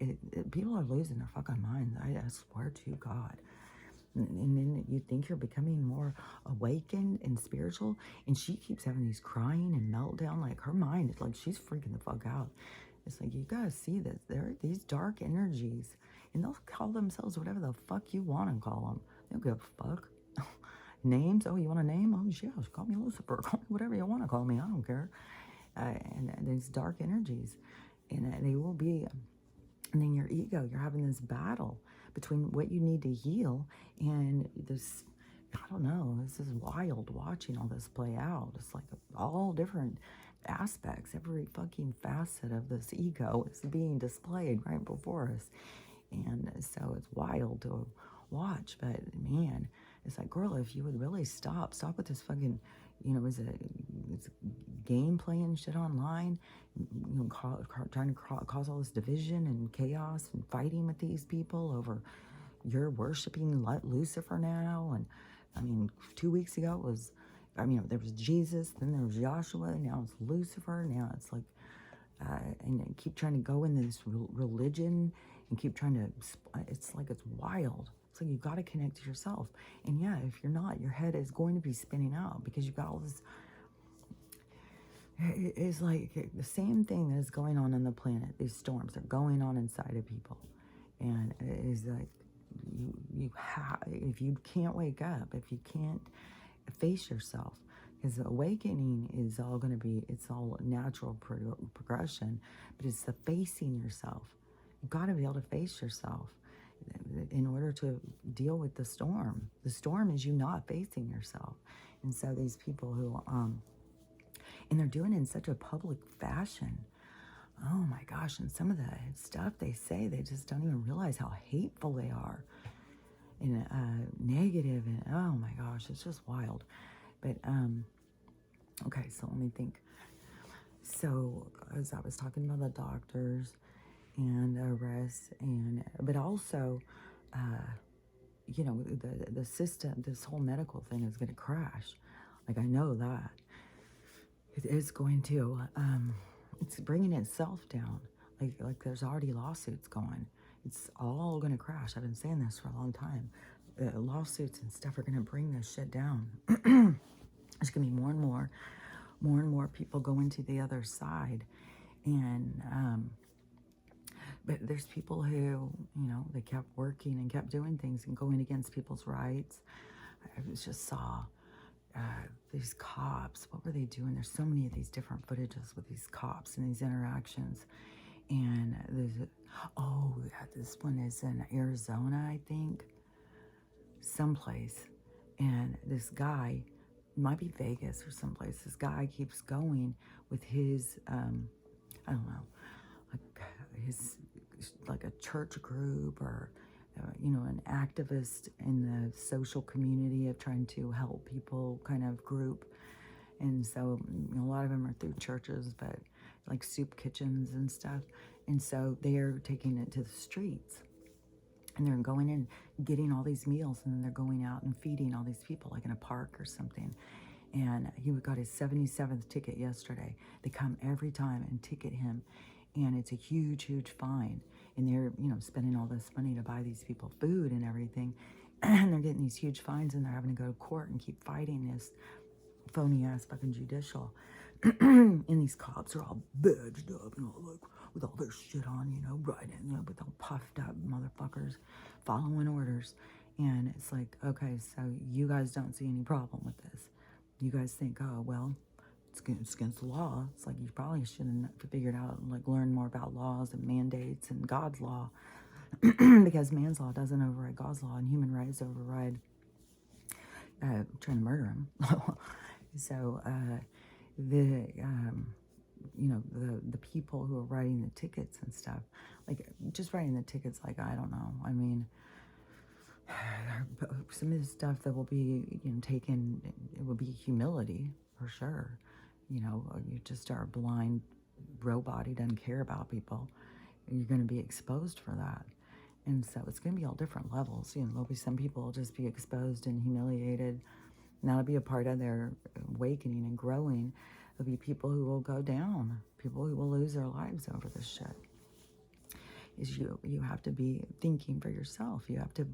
People are losing their fucking minds. I swear to God. And then you think you're becoming more awakened and spiritual, and she keeps having these crying and meltdown. Like, her mind is like, she's freaking the fuck out. It's like, you gotta see this. There are these dark energies, and they'll call themselves whatever the fuck you want to call them. They don't give a fuck. Names? Oh, you want a name? Oh, yeah, call me Lucifer. Call me whatever you want to call me. I don't care. And these dark energies, and they will be, and then your ego, you're having this battle between what you need to heal and this, I don't know, this is wild watching all this play out. It's like all different aspects, every fucking facet of this ego is being displayed right before us. And so it's wild to watch, but man, it's like, girl, if you would really stop with this fucking, it's game playing shit online, trying to cause all this division and chaos and fighting with these people over you're worshiping Lucifer now. And I mean, 2 weeks ago it was, there was Jesus, then there was Joshua, now it's Lucifer, now it's like, and keep trying to go in this religion and keep trying to, it's like, it's wild. So you got to connect to yourself. And yeah, if you're not, your head is going to be spinning out because you've got all this. It's like the same thing that is going on the planet. These storms are going on inside of people. And it is like, if you can't wake up, if you can't face yourself, because awakening is all going to be, it's all natural progression, but it's the facing yourself. You've got to be able to face yourself in order to deal with the storm. The storm is you not facing yourself. And so these people who, and they're doing it in such a public fashion. Oh my gosh, and some of the stuff they say, they just don't even realize how hateful they are. And negative, and oh my gosh, it's just wild. But, okay, so let me think. So, as I was talking about the doctors and arrests, but also, the system, this whole medical thing is going to crash. Like, I know that. It is going to, it's bringing itself down. Like there's already lawsuits going. It's all going to crash. I've been saying this for a long time. Lawsuits and stuff are going to bring this shit down. There's going to be more and more people going to the other side. And, but there's people who, they kept working and kept doing things and going against people's rights. I just saw these cops. What were they doing? There's so many of these different footages with these cops and these interactions. And this one is in Arizona, I think, someplace. And this guy, might be Vegas or someplace, this guy keeps going with his, I don't know, like a church group or, an activist in the social community of trying to help people kind of group. And so a lot of them are through churches, but like soup kitchens and stuff. And so they're taking it to the streets. And they're going in, getting all these meals, and then they're going out and feeding all these people, like in a park or something. And he got his 77th ticket yesterday. They come every time and ticket him. And it's a huge, huge fine. And they're, spending all this money to buy these people food and everything. And they're getting these huge fines, and they're having to go to court and keep fighting this phony ass fucking judicial. And these cops are all badged up and all like with all their shit on, you know, riding, you know, with all puffed up motherfuckers following orders. And it's like, okay, so you guys don't see any problem with this. You guys think, oh, well, it's against the law. It's like you probably should have figured out, like, learn more about laws and mandates and God's law. Because man's law doesn't override God's law, and human rights override trying to murder him. So the you know, the people who are writing the tickets and stuff, like just writing the tickets, like, I don't know, I mean, some of the stuff that will be, you know, taken, it will be humility for sure. You know, you just are a blind robot who doesn't care about people, and you're going to be exposed for that. And so it's going to be all different levels. You know, there'll be some people will just be exposed and humiliated, and that'll be a part of their awakening and growing. There'll be people who will go down, people who will lose their lives over this shit. Is you have to be thinking for yourself. You have to,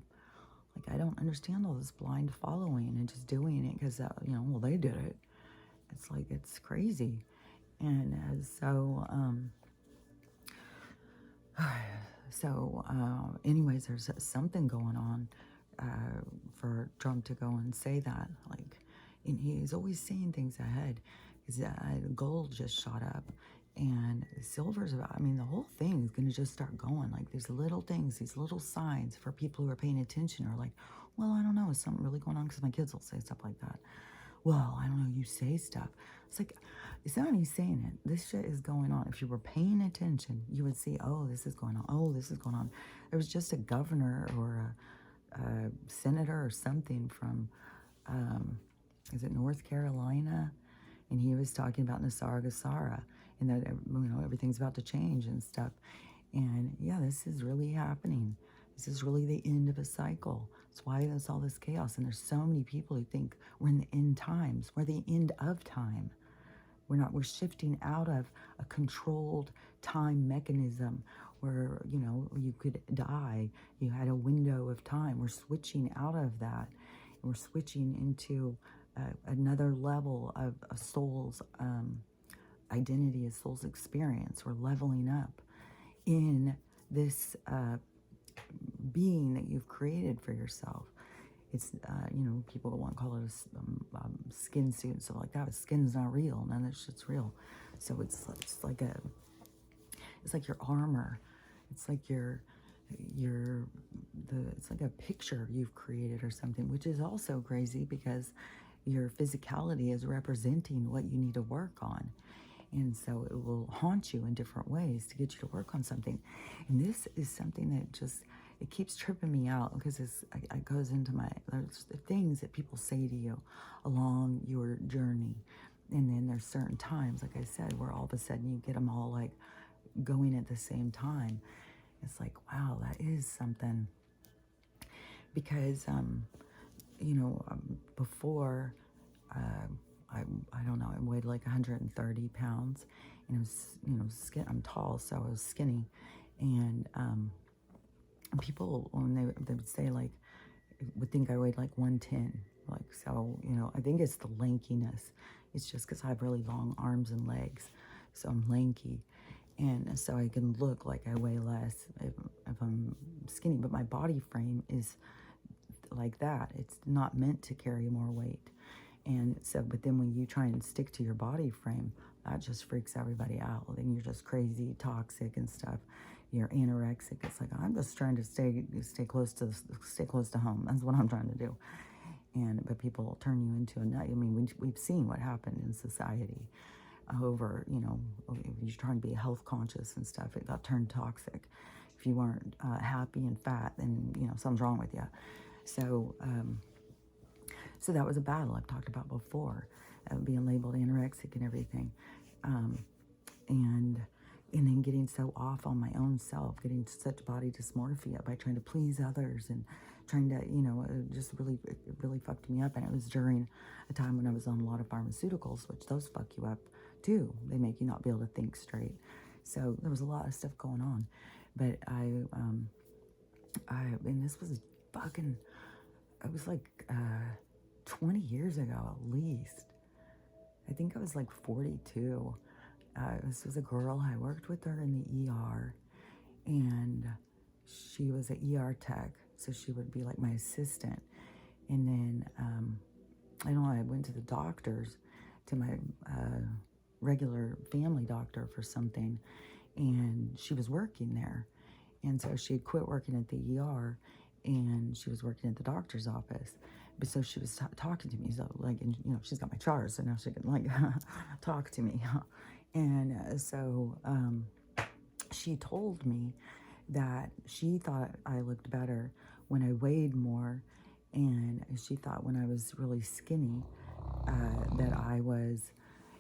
like, I don't understand all this blind following and just doing it because, you know, well, they did it. It's like, it's crazy. And anyways, there's something going on for Trump to go and say that. Like, and he's always saying things ahead. Because gold just shot up. And silver's about, I mean, the whole thing is going to just start going. Like, these little things, these little signs for people who are paying attention are like, well, I don't know, is something really going on? Because my kids will say stuff like that. Well, I don't know, you say stuff. It's like, it's not me saying it. This shit is going on. If you were paying attention, you would see, oh, this is going on. Oh, this is going on. There was just a governor or a senator or something from, is it North Carolina? And he was talking about Nisargasara and that, you know, everything's about to change and stuff. And yeah, this is really happening. This is really the end of a cycle. That's why there's all this chaos. And there's so many people who think we're in the end times. We're the end of time. We're shifting out of a controlled time mechanism where, you know, you could die. You had a window of time. We're switching out of that. And we're switching into another level of a soul's identity, a soul's experience. We're leveling up in this being that you've created for yourself. It's, you know, people want to call it a skin suit and stuff like that, but skin's not real. None of that shit's real. So it's like your armor. It's like it's like a picture you've created or something, which is also crazy because your physicality is representing what you need to work on. And so it will haunt you in different ways to get you to work on something. And this is something that just, it keeps tripping me out because it goes into there's the things that people say to you along your journey. And then there's certain times, like I said, where all of a sudden you get them all like going at the same time. It's like, wow, that is something. Because, you know, before, I don't know, I weighed like 130 pounds, and it was, you know, I'm tall, so I was skinny, and people, when they would say, like, would think I weighed like 110, like, so, you know, I think it's the lankiness. It's just because I have really long arms and legs, so I'm lanky, and so I can look like I weigh less if I'm skinny, but my body frame is like that. It's not meant to carry more weight. And so, but then when you try and stick to your body frame, that just freaks everybody out. Then you're just crazy, toxic and stuff. You're anorexic. It's like, I'm just trying to stay close to home. That's what I'm trying to do. But people will turn you into a nut. I mean, we've seen what happened in society over, you know, if you're trying to be health conscious and stuff, it got turned toxic. If you weren't happy and fat, then, you know, something's wrong with you. So, so that was a battle I've talked about before, being labeled anorexic and everything. And then getting so off on my own self, getting such body dysmorphia by trying to please others and trying to, you know, it really fucked me up. And it was during a time when I was on a lot of pharmaceuticals, which those fuck you up too. They make you not be able to think straight. So there was a lot of stuff going on. But and this was fucking, it was like 20 years ago at least. I think I was like 42. This was a girl. I worked with her in the ER, and she was an ER tech, so she would be like my assistant. And then I know I went to the doctors, to my regular family doctor for something, and she was working there. And so she had quit working at the ER, and she was working at the doctor's office. But so she was talking to me, so like, and she's got my charts, so now she can like talk to me. And so she told me that she thought I looked better when I weighed more, and she thought when I was really skinny that I was,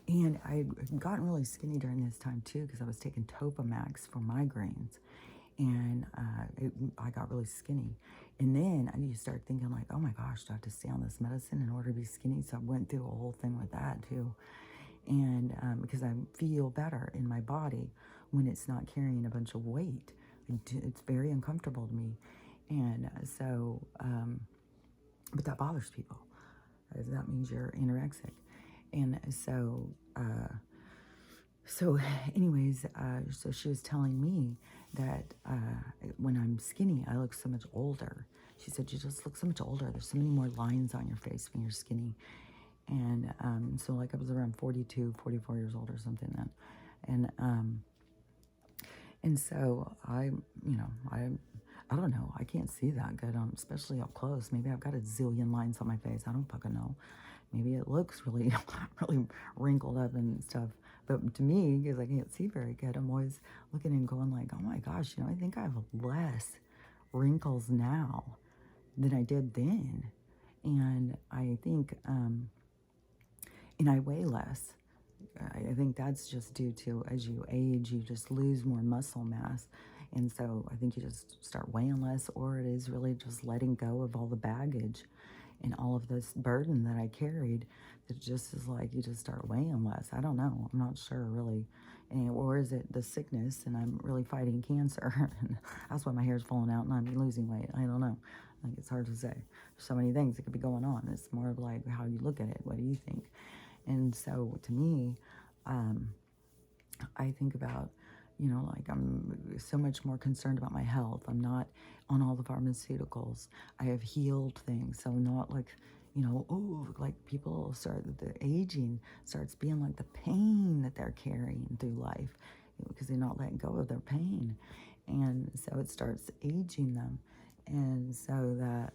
and I had gotten really skinny during this time too because I was taking Topamax for migraines, and I got really skinny. And then I just started thinking like, oh my gosh, do I have to stay on this medicine in order to be skinny? So I went through a whole thing with that too. And because I feel better in my body when it's not carrying a bunch of weight. It's very uncomfortable to me. And so, but that bothers people. That means you're anorexic. And so, anyways, so she was telling me that when I'm skinny, I look so much older. She said, you just look so much older. There's so many more lines on your face when you're skinny. And so like I was around 42, 44 years old or something then. And so I don't know. I can't see that good, especially up close. Maybe I've got a zillion lines on my face. I don't fucking know. Maybe it looks really, really wrinkled up and stuff. But to me, because I can't see very good, I'm always looking and going like, oh my gosh, I think I have less wrinkles now than I did then. And I think, and I weigh less. I think that's just due to, as you age, you just lose more muscle mass. And so I think you just start weighing less, or it is really just letting go of all the baggage and all of this burden that I carried. That just is like you just start weighing less. I don't know. I'm not sure really. Or is it the sickness and I'm really fighting cancer? And that's why my hair's falling out and I'm losing weight. I don't know. I think it's hard to say. There's so many things that could be going on. It's more of like how you look at it. What do you think? And so to me, I think about, like I'm so much more concerned about my health. I'm not on all the pharmaceuticals. I have healed things. So not like, oh, like people start, the aging starts being like the pain that they're carrying through life because they're not letting go of their pain. And so it starts aging them. And so that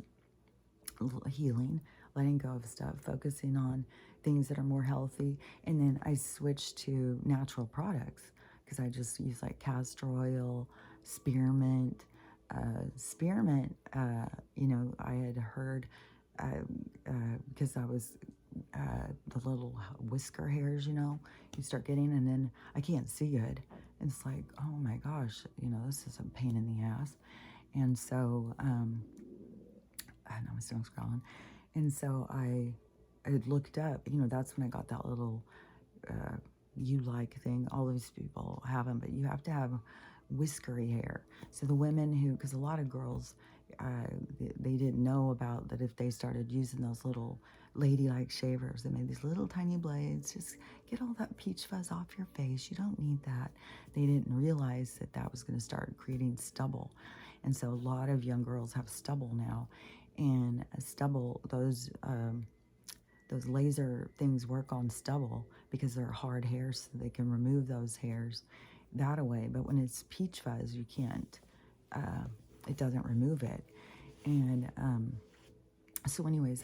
healing, letting go of stuff, focusing on things that are more healthy. And then I switched to natural products because I just use like castor oil, spearmint. Spearmint, I had heard because I was the little whisker hairs, you start getting, and then I can't see good. And it's like, oh my gosh, this is a pain in the ass. And so, I know my stomach's growling. And so I had looked up, that's when I got that little you like thing. All these people have them, but you have to have whiskery hair. So the women who, because a lot of girls, they didn't know about that if they started using those little ladylike shavers, they made these little tiny blades, just get all that peach fuzz off your face. You don't need that. They didn't realize that that was going to start creating stubble. And so a lot of young girls have stubble now. And stubble, those laser things work on stubble because they're hard hairs, so they can remove those hairs that away. But when it's peach fuzz, you can't, it doesn't remove it. And so anyways,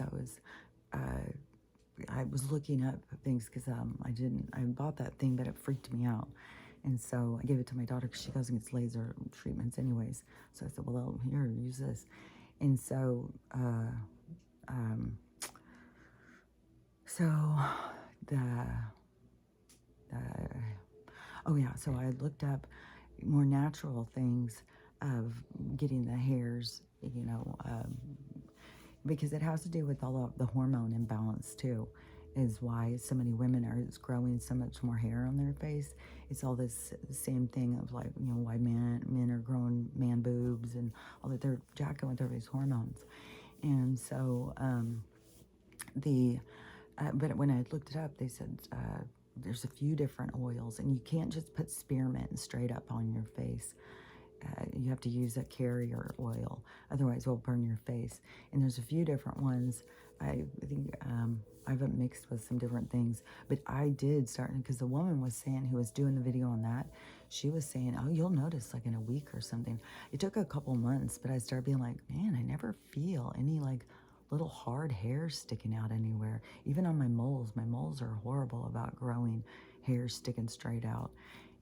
I was looking up things because I bought that thing, but it freaked me out. And so I gave it to my daughter because she goes and gets laser treatments anyways. So I said, well, here, use this. And so, so I looked up more natural things of getting the hairs, because it has to do with all of the hormone imbalance too, is why so many women are growing so much more hair on their face. It's all this same thing of like, why men are growing man boobs and all that. They're jacking with everybody's hormones. And so But when I looked it up, they said there's a few different oils, and you can't just put spearmint straight up on your face. You have to use a carrier oil, otherwise it'll burn your face. And there's a few different ones. I think I have it mixed with some different things, but I did start, because the woman was saying, who was doing the video on that, she was saying, oh, you'll notice like in a week or something. It took a couple months, but I started being like, man, I never feel any like little hard hairs sticking out anywhere. Even on my moles are horrible about growing hairs sticking straight out.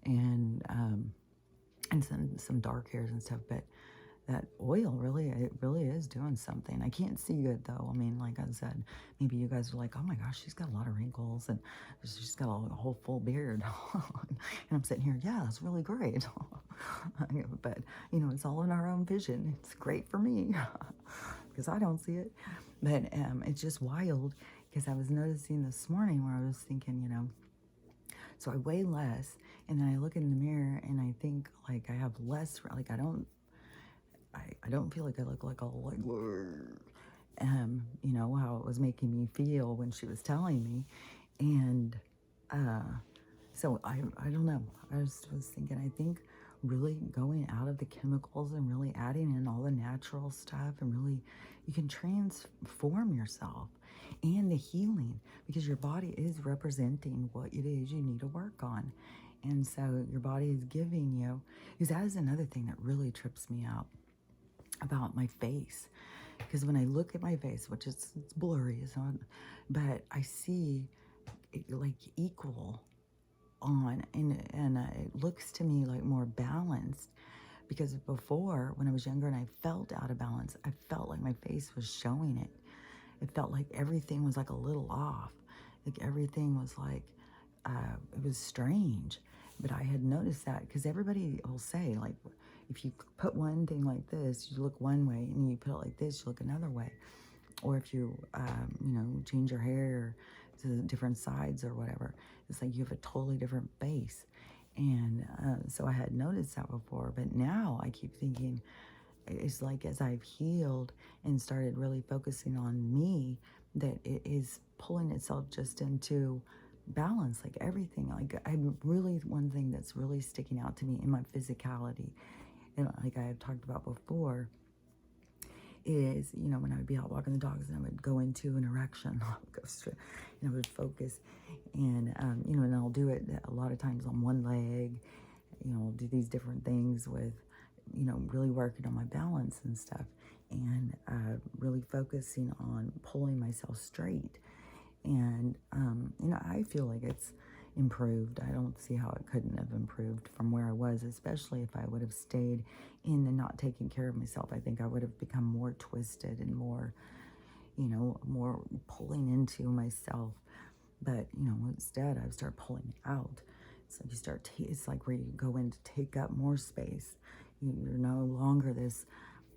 And some dark hairs and stuff, but that oil really, it really is doing something. I can't see good though. I mean, like I said, maybe you guys are like, oh my gosh, she's got a lot of wrinkles and she's got a whole full beard. And I'm sitting here, yeah, that's really great. But you know, it's all in our own vision. It's great for me because I don't see it. But it's just wild, because I was noticing this morning where I was thinking, you know, so I weigh less, and then I look in the mirror and I think like I have less, like I don't feel like I look like all like, you know, how it was making me feel when she was telling me. And so I don't know. I just was thinking, I think really going out of the chemicals and really adding in all the natural stuff, and really you can transform yourself, and the healing, because your body is representing what it is you need to work on. And so your body is giving you, because that is another thing that really trips me out about my face. Because when I look at my face, which it's blurry, it's not, but I see it like equal on, and it looks to me like more balanced. Because before, when I was younger and I felt out of balance, I felt like my face was showing it. It felt like everything was like a little off. Like everything was like, it was strange. But I had noticed that, because everybody will say, like, if you put one thing like this, you look one way, and you put it like this, you look another way. Or if you, you know, change your hair to different sides or whatever, it's like you have a totally different face. And so I had noticed that before, but now I keep thinking, it's like as I've healed and started really focusing on me, that it is pulling itself just into balance, like everything. Like I'm really, one thing that's really sticking out to me in my physicality, and like I have talked about before, is, you know, when I would be out walking the dogs and I would go into an erection, I would go straight, and I would focus, and, you know, and I'll do it a lot of times on one leg, you know, do these different things with, you know, really working on my balance and stuff, and really focusing on pulling myself straight. And, you know, I feel like it's improved. I don't see how it couldn't have improved from where I was, especially if I would have stayed in the not taking care of myself. I think I would have become more twisted and more, you know, more pulling into myself. But, you know, instead I start pulling out. It's like you start, it's like where you go in to take up more space. You're no longer this,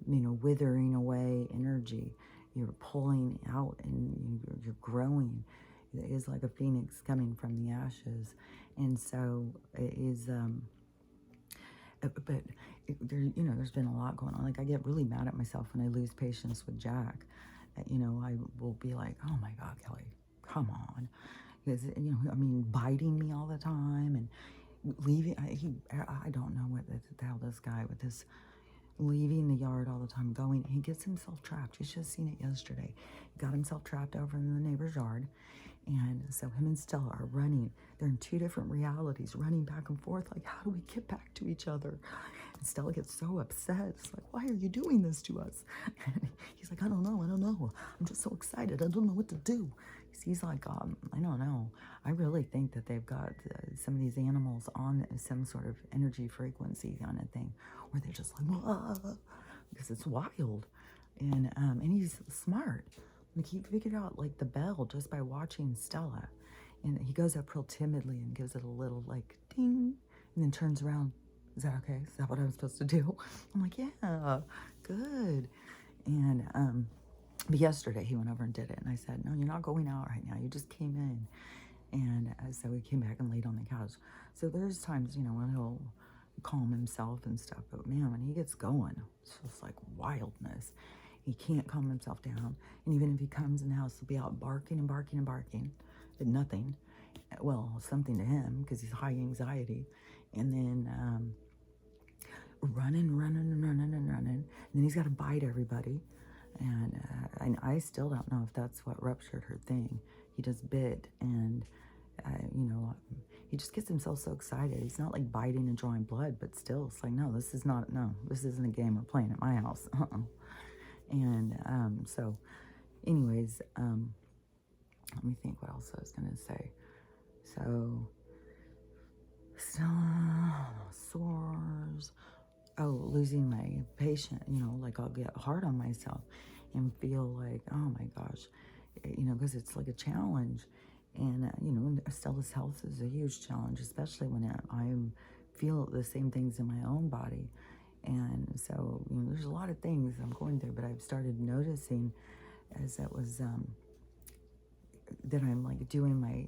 you know, withering away energy. You're pulling out, and you're growing. It is like a phoenix coming from the ashes. And so it is, but there, you know, there's been a lot going on. Like I get really mad at myself when I lose patience with Jack. You know, I will be like, oh my God, Kelly, come on. Because, you know, I mean, biting me all the time and leaving. I don't know what the hell this guy with this leaving the yard all the time, going, he gets himself trapped. You should have seen it yesterday. He got himself trapped over in the neighbor's yard. And so him and Stella are running. They're in two different realities, running back and forth. Like, how do we get back to each other? And Stella gets so upset. It's like, why are you doing this to us? And he's like, I don't know. I'm just so excited. I don't know what to do. He's like, I don't know. I really think that they've got some of these animals on some sort of energy frequency kind of thing, where they're just like, whoa, because it's wild. And he's smart. Like he figured out like the bell just by watching Stella. And he goes up real timidly and gives it a little like ding, and then turns around. Is that okay? Is that what I'm supposed to do? I'm like, yeah, good. And but yesterday he went over and did it, and I said, no, you're not going out right now. You just came in. And so he came back and laid on the couch. So there's times, you know, when he'll calm himself and stuff. But man, when he gets going, it's just like wildness. He can't calm himself down. And even if he comes in the house, he'll be out barking and barking and barking, but nothing. Well, something to him because he's high anxiety. And then running. And then he's got to bite everybody. And I still don't know if that's what ruptured her thing. He just bit, and you know, he just gets himself so excited. He's not like biting and drawing blood, but still, it's like, no, this isn't a game we're playing at my house. And so, anyways, let me think what else I was gonna say. So, sores. Oh, losing my patient, you know, like I'll get hard on myself and feel like, oh my gosh, you know, because it's like a challenge. And, you know, Stella's health is a huge challenge, especially when I feel the same things in my own body. And so, you know, there's a lot of things I'm going through, but I've started noticing as that was, that I'm like doing my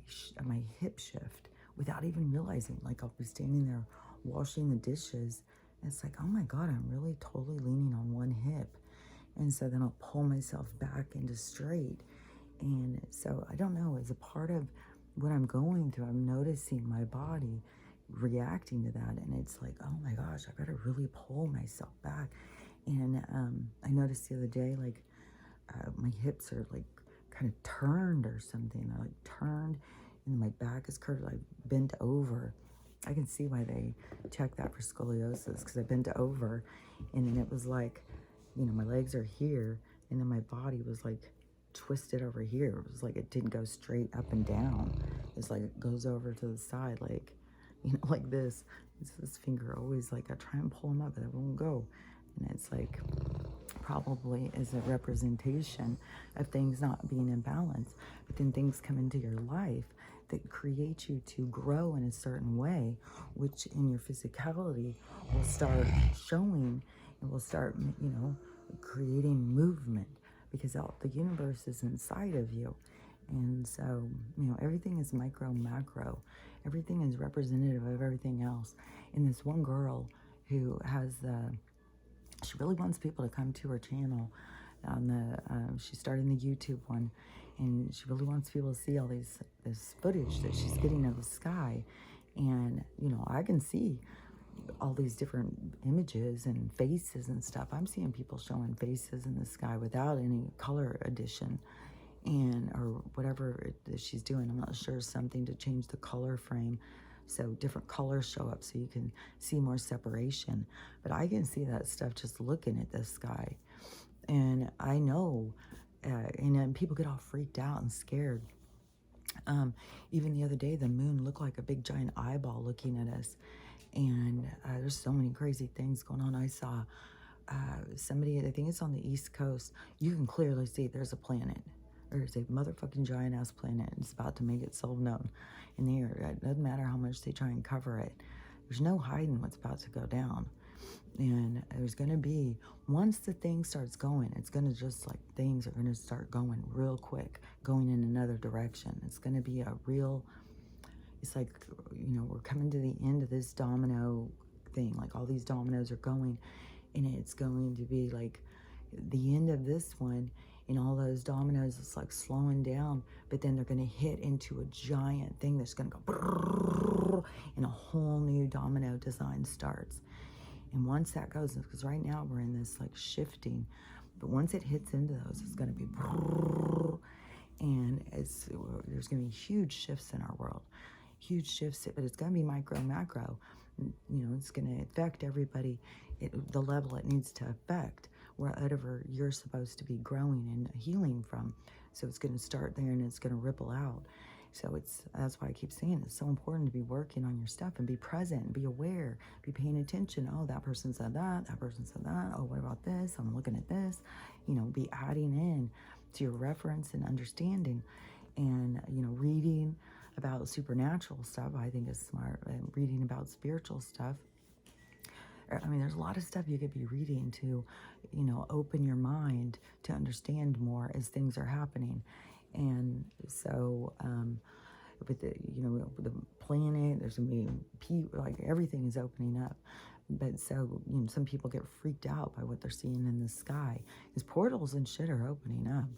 hip shift without even realizing. Like I'll be standing there washing the dishes, and it's like, oh my God, I'm really totally leaning on one hip. And so then I'll pull myself back into straight. And so I don't know, as a part of what I'm going through, I'm noticing my body reacting to that. And it's like, oh my gosh, I gotta really pull myself back. And I noticed the other day, like my hips are like kind of turned or something. I like turned and my back is curved. I bent over. I can see why they check that for scoliosis, because I bent over, and then it was like, you know, my legs are here, and then my body was like twisted over here. It was like it didn't go straight up and down. It's like it goes over to the side, like, you know, like this. It's this finger always like I try and pull them up, but it won't go. And it's like probably is a representation of things not being in balance. But then things come into your life that create you to grow in a certain way, which in your physicality will start showing and will start, you know, creating movement, because the universe is inside of you. And so, you know, everything is micro, macro. Everything is representative of everything else. And this one girl who has she really wants people to come to her channel. She's starting the YouTube one, and she really wants people to see all this footage that she's getting of the sky. And, you know, I can see all these different images and faces and stuff. I'm seeing people showing faces in the sky without any color addition, and or whatever she's doing. I'm not sure, something to change the color frame so different colors show up so you can see more separation. But I can see that stuff just looking at the sky. And I know, and then people get all freaked out and scared. Even the other day, the moon looked like a big giant eyeball looking at us. And there's so many crazy things going on. I saw somebody, I think it's on the East Coast, you can clearly see there's a planet. There's a motherfucking giant ass planet. It's about to make itself known in the air. It doesn't matter how much they try and cover it. There's no hiding what's about to go down. And there's going to be, once the thing starts going, it's going to just like, things are going to start going real quick, going in another direction. It's going to be a real, it's like, you know, we're coming to the end of this domino thing. Like all these dominoes are going, and it's going to be like the end of this one. And all those dominoes, it's like slowing down, but then they're going to hit into a giant thing that's going to go brrrr, and a whole new domino design starts. And once that goes, because right now we're in this like shifting, but once it hits into those, it's going to be brrrr, and there's going to be huge shifts in our world, huge shifts, but it's going to be micro, macro. You know, it's going to affect everybody at the level it needs to affect, wherever you're supposed to be growing and healing from. So it's going to start there, and it's going to ripple out. So that's why I keep saying it's so important to be working on your stuff and be present, be aware, be paying attention. Oh, that person said that person said that. Oh, what about this? I'm looking at this. You know, be adding in to your reference and understanding. And, you know, reading about supernatural stuff, I think is smart. And reading about spiritual stuff. I mean, there's a lot of stuff you could be reading to, you know, open your mind to understand more as things are happening. And so, with the, you know, the planet, there's going to be, like, everything is opening up. But so, some people get freaked out by what they're seeing in the sky, because portals and shit are opening up.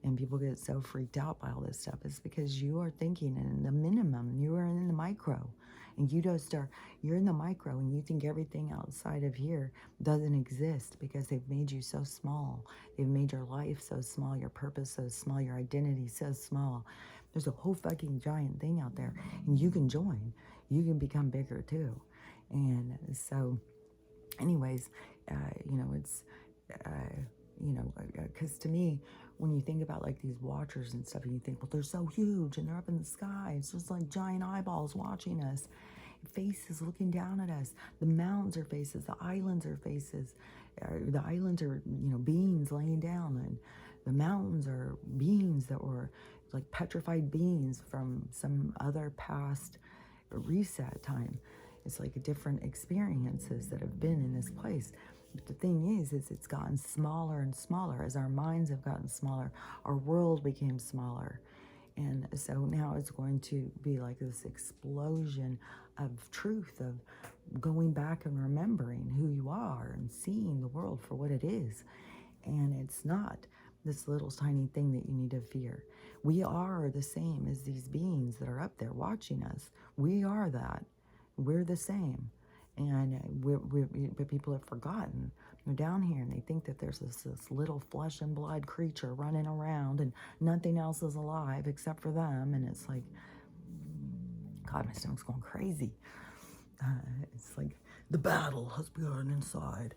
And people get so freaked out by all this stuff. It's because you are thinking in the minimum, you are in the micro. And you're in the micro, and you think everything outside of here doesn't exist because they've made you so small. They've made your life so small, your purpose so small, your identity so small. There's a whole fucking giant thing out there, and you can join. You can become bigger too. And so, anyways, it's, because to me, when you think about like these watchers and stuff, and you think, well, they're so huge and they're up in the sky, it's just like giant eyeballs watching us, faces looking down at us. The mountains are faces, the islands are faces. The islands are, beings laying down, and the mountains are beings that were like petrified beings from some other past reset time. It's like different experiences that have been in this place. But the thing is it's gotten smaller and smaller. As our minds have gotten smaller, our world became smaller. And so now it's going to be like this explosion of truth, of going back and remembering who you are and seeing the world for what it is. And it's not this little tiny thing that you need to fear. We are the same as these beings that are up there watching us. We are that. We're the same. And but people have forgotten. They're down here and they think that there's this little flesh and blood creature running around and nothing else is alive except for them. And it's like, God, my stomach's going crazy. It's like the battle has begun inside.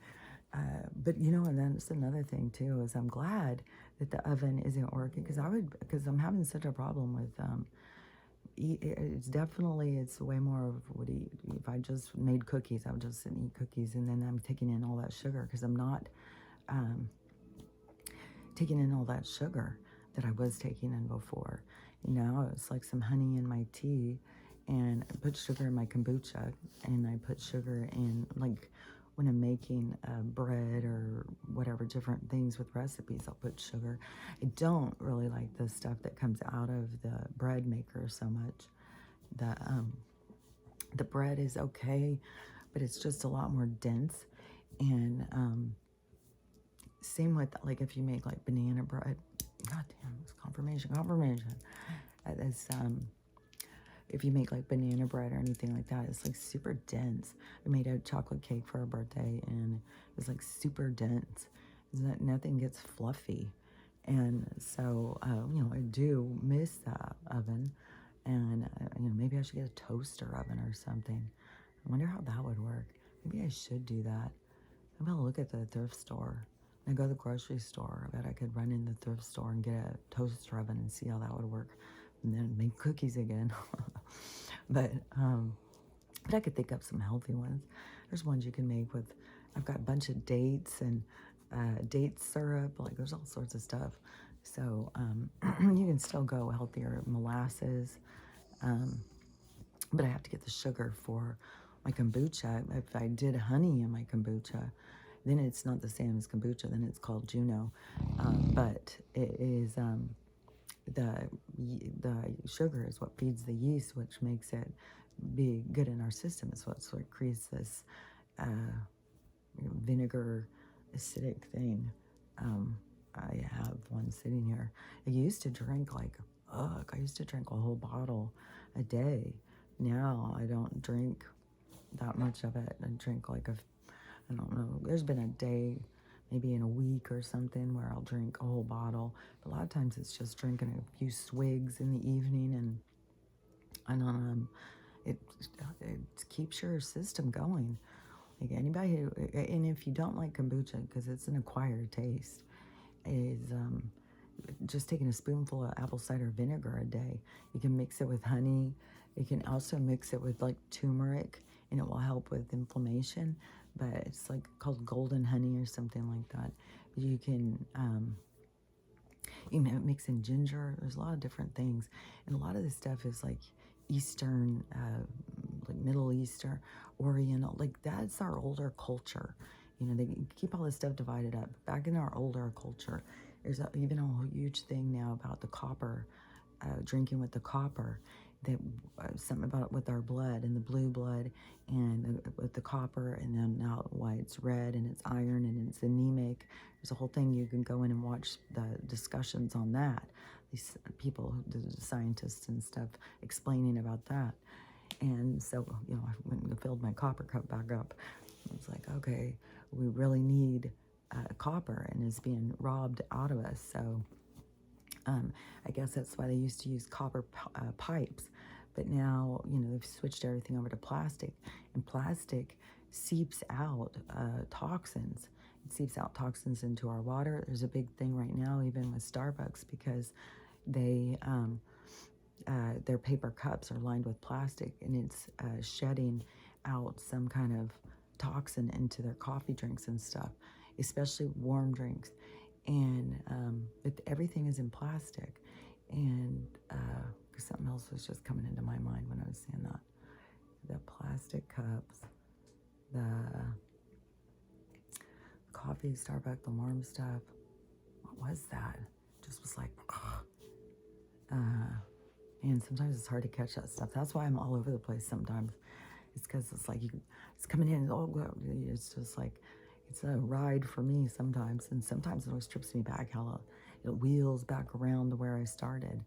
But and then it's another thing too, is I'm glad that the oven isn't working, because I'm having such a problem with it's way more of if I just made cookies, I would just sit and eat cookies, and then I'm taking in all that sugar because I'm not taking in all that sugar that I was taking in before. Now it's like some honey in my tea, and I put sugar in my kombucha, and I put sugar in, like, when I'm making bread or whatever, different things with recipes, I'll put sugar. I don't really like the stuff that comes out of the bread maker so much. The bread is okay, but it's just a lot more dense. And same with, like, if you make like banana bread. God damn, it's confirmation. It's if you make like banana bread or anything like that, it's like super dense. I made a chocolate cake for a birthday, and it's like super dense. Nothing gets fluffy. And so, I do miss that oven. And, maybe I should get a toaster oven or something. I wonder how that would work. Maybe I should do that. I'm going to look at the thrift store. I go to the grocery store. I bet I could run in the thrift store and get a toaster oven and see how that would work. And then make cookies again. But I could think up some healthy ones. There's ones you can make with, I've got a bunch of dates and date syrup. Like, there's all sorts of stuff. So you can still go healthier. Molasses. But I have to get the sugar for my kombucha. If I did honey in my kombucha, then it's not the same as kombucha. Then it's called Juno. But it is... the sugar is what feeds the yeast, which makes it be good in our system. It's what sort of creates this vinegar acidic thing. I have one sitting here. I used to drink I used to drink a whole bottle a day. Now I don't drink that much of it. I drink I don't know. There's been a day, maybe in a week or something, where I'll drink a whole bottle. But a lot of times it's just drinking a few swigs in the evening, and it keeps your system going. Like, anybody who, and if you don't like kombucha, because it's an acquired taste, is just taking a spoonful of apple cider vinegar a day. You can mix it with honey. You can also mix it with like turmeric, and it will help with inflammation. But it's like called golden honey or something like that. But you can mix in ginger. There's a lot of different things, and a lot of this stuff is like Eastern, like Middle Eastern, Oriental. Like, that's our older culture. They keep all this stuff divided up. Back in our older culture, there's even a huge thing now about the copper, drinking with the copper. that something about with our blood and the blue blood and with the copper, and then now why it's red and it's iron and it's anemic. There's a whole thing. You can go in and watch the discussions on that. These people, the scientists and stuff, explaining about that. And so, you know, I went and filled my copper cup back up. I was like, okay, we really need copper, and it's being robbed out of us. So I guess that's why they used to use copper pipes. But now, you know, they've switched everything over to plastic, and plastic seeps out toxins. It seeps out toxins into our water. There's a big thing right now, even with Starbucks, because they their paper cups are lined with plastic, and it's shedding out some kind of toxin into their coffee drinks and stuff, especially warm drinks. And everything is in plastic. And something else was just coming into my mind when I was saying that. The plastic cups, the coffee, Starbucks, the warm stuff. What was that? Just was like, and sometimes it's hard to catch that stuff. That's why I'm all over the place sometimes. It's because it's like it's coming in. It's just like, it's a ride for me sometimes, and sometimes it always trips me back. How it wheels back around to where I started.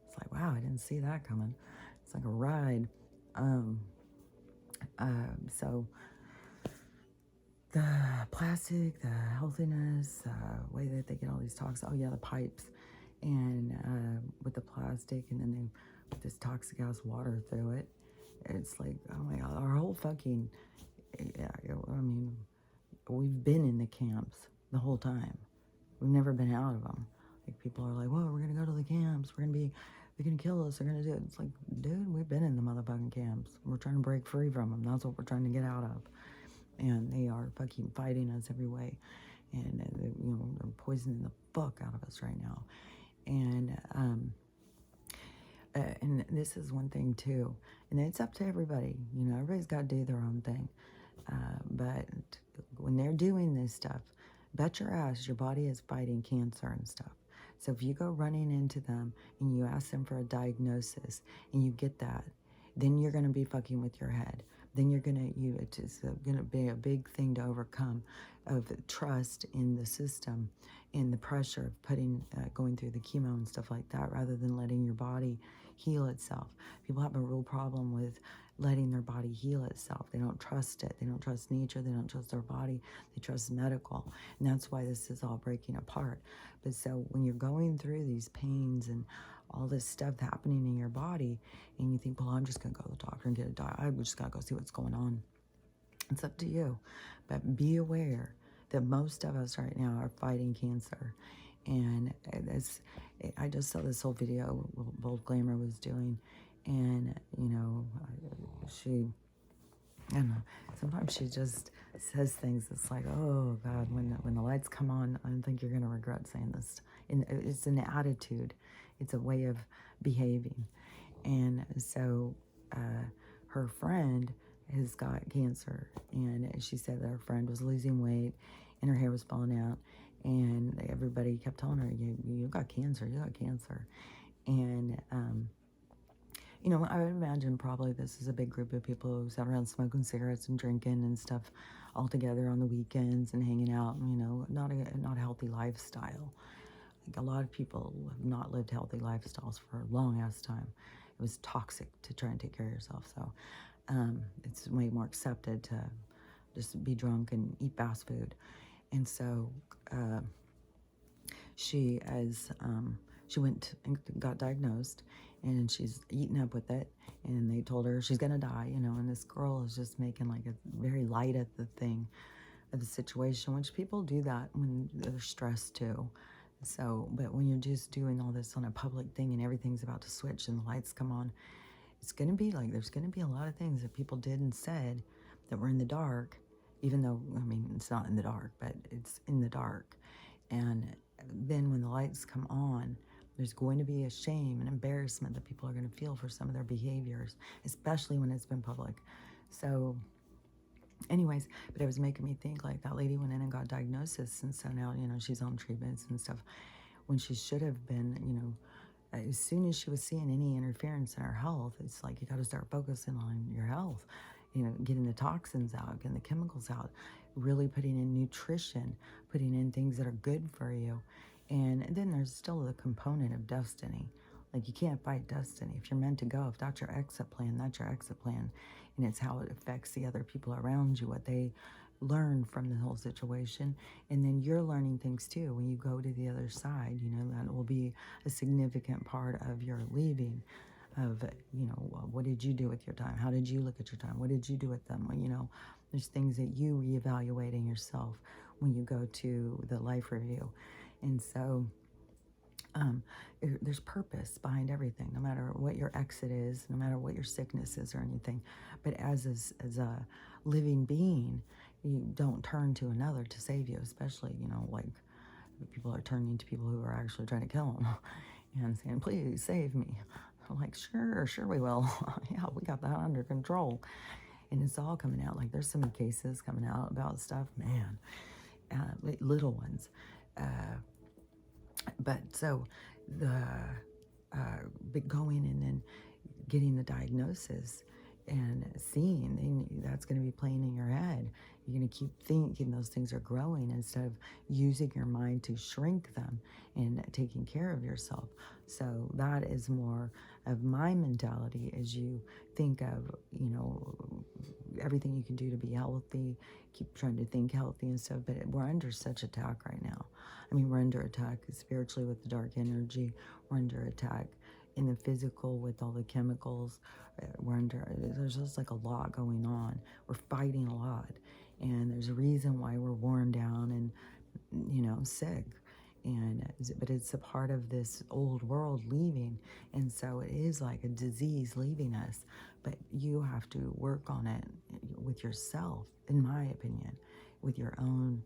It's like, wow, I didn't see that coming. It's like a ride. So the plastic, the healthiness, way that they get all these toxins. Oh yeah, the pipes, and with the plastic, and then they put this toxic ass water through it. It's like, oh my God, our whole fucking, yeah, I mean, we've been in the camps the whole time. We've never been out of them. Like, people are like, well, we're going to go to the camps. They're going to kill us. They're going to do it. It's like, dude, we've been in the motherfucking camps. We're trying to break free from them. That's what we're trying to get out of. And they are fucking fighting us every way. And, you know, they're poisoning the fuck out of us right now. And this is one thing too, and it's up to everybody. You know, everybody's got to do their own thing. But when they're doing this stuff, bet your ass your body is fighting cancer and stuff. So if you go running into them and you ask them for a diagnosis and you get that, then you're going to be fucking with your head. Then it's going to be a big thing to overcome, of trust in the system, in the pressure of going through the chemo and stuff like that, rather than letting your body heal itself. People have a real problem with letting their body heal itself. They don't trust it. They don't trust nature. They don't trust their body. They trust medical. And that's why this is all breaking apart. But so when you're going through these pains and all this stuff happening in your body, and you think, well, I'm just going to go to the doctor and get a diet. I just got to go see what's going on. It's up to you. But be aware that most of us right now are fighting cancer. And I just saw this whole video Bold Glamour was doing. And, you know, I don't know, sometimes she just says things that's like, oh, God, when the lights come on, I don't think you're going to regret saying this. And it's an attitude. It's a way of behaving. And so her friend has got cancer. And she said that her friend was losing weight and her hair was falling out. And everybody kept telling her, you got cancer, you got cancer. And, you know, I would imagine probably this is a big group of people who sat around smoking cigarettes and drinking and stuff all together on the weekends and hanging out, you know, not a healthy lifestyle. Like, a lot of people have not lived healthy lifestyles for a long ass time. It was toxic to try and take care of yourself. So it's way more accepted to just be drunk and eat fast food. And so she went and got diagnosed, and she's eaten up with it, and they told her she's gonna die, you know, and this girl is just making like a very light of the thing, of the situation, which people do that when they're stressed too. So, but when you're just doing all this on a public thing and everything's about to switch and the lights come on, it's gonna be like, there's gonna be a lot of things that people did and said that were in the dark, even though, I mean, it's not in the dark, but it's in the dark. And then when the lights come on, there's going to be a shame and embarrassment that people are going to feel for some of their behaviors, especially when it's been public. So anyways, but it was making me think, like, that lady went in and got diagnosis, and so now, you know, she's on treatments and stuff, when she should have been, you know, as soon as she was seeing any interference in her health, it's like you got to start focusing on your health, getting the toxins out, getting the chemicals out, really putting in nutrition, putting in things that are good for you. And then there's still the component of destiny. Like, you can't fight destiny. If you're meant to go, if that's your exit plan, that's your exit plan. And it's how it affects the other people around you, what they learn from the whole situation. And then you're learning things too when you go to the other side. That will be a significant part of your leaving, of what did you do with your time, how did you look at your time, what did you do with them. There's things that you reevaluate in yourself when you go to the life review. And so there's purpose behind everything, no matter what your exit is, no matter what your sickness is or anything. But as a living being, you don't turn to another to save you, especially, like people are turning to people who are actually trying to kill them and saying, please save me. I'm like, sure we will. Yeah, we got that under control. And it's all coming out. Like, there's so many cases coming out about stuff, man, little ones. But so but going in and getting the diagnosis and seeing, then that's going to be playing in your head. You're going to keep thinking those things are growing instead of using your mind to shrink them and taking care of yourself. So that is more of my mentality as you think of, everything you can do to be healthy, keep trying to think healthy and stuff. But we're under such attack right now. I mean, we're under attack spiritually with the dark energy. We're under attack in the physical with all the chemicals. There's just like a lot going on. We're fighting a lot. And there's a reason why we're worn down and, sick. But it's a part of this old world leaving. And so it is like a disease leaving us. But you have to work on it with yourself, in my opinion, with your own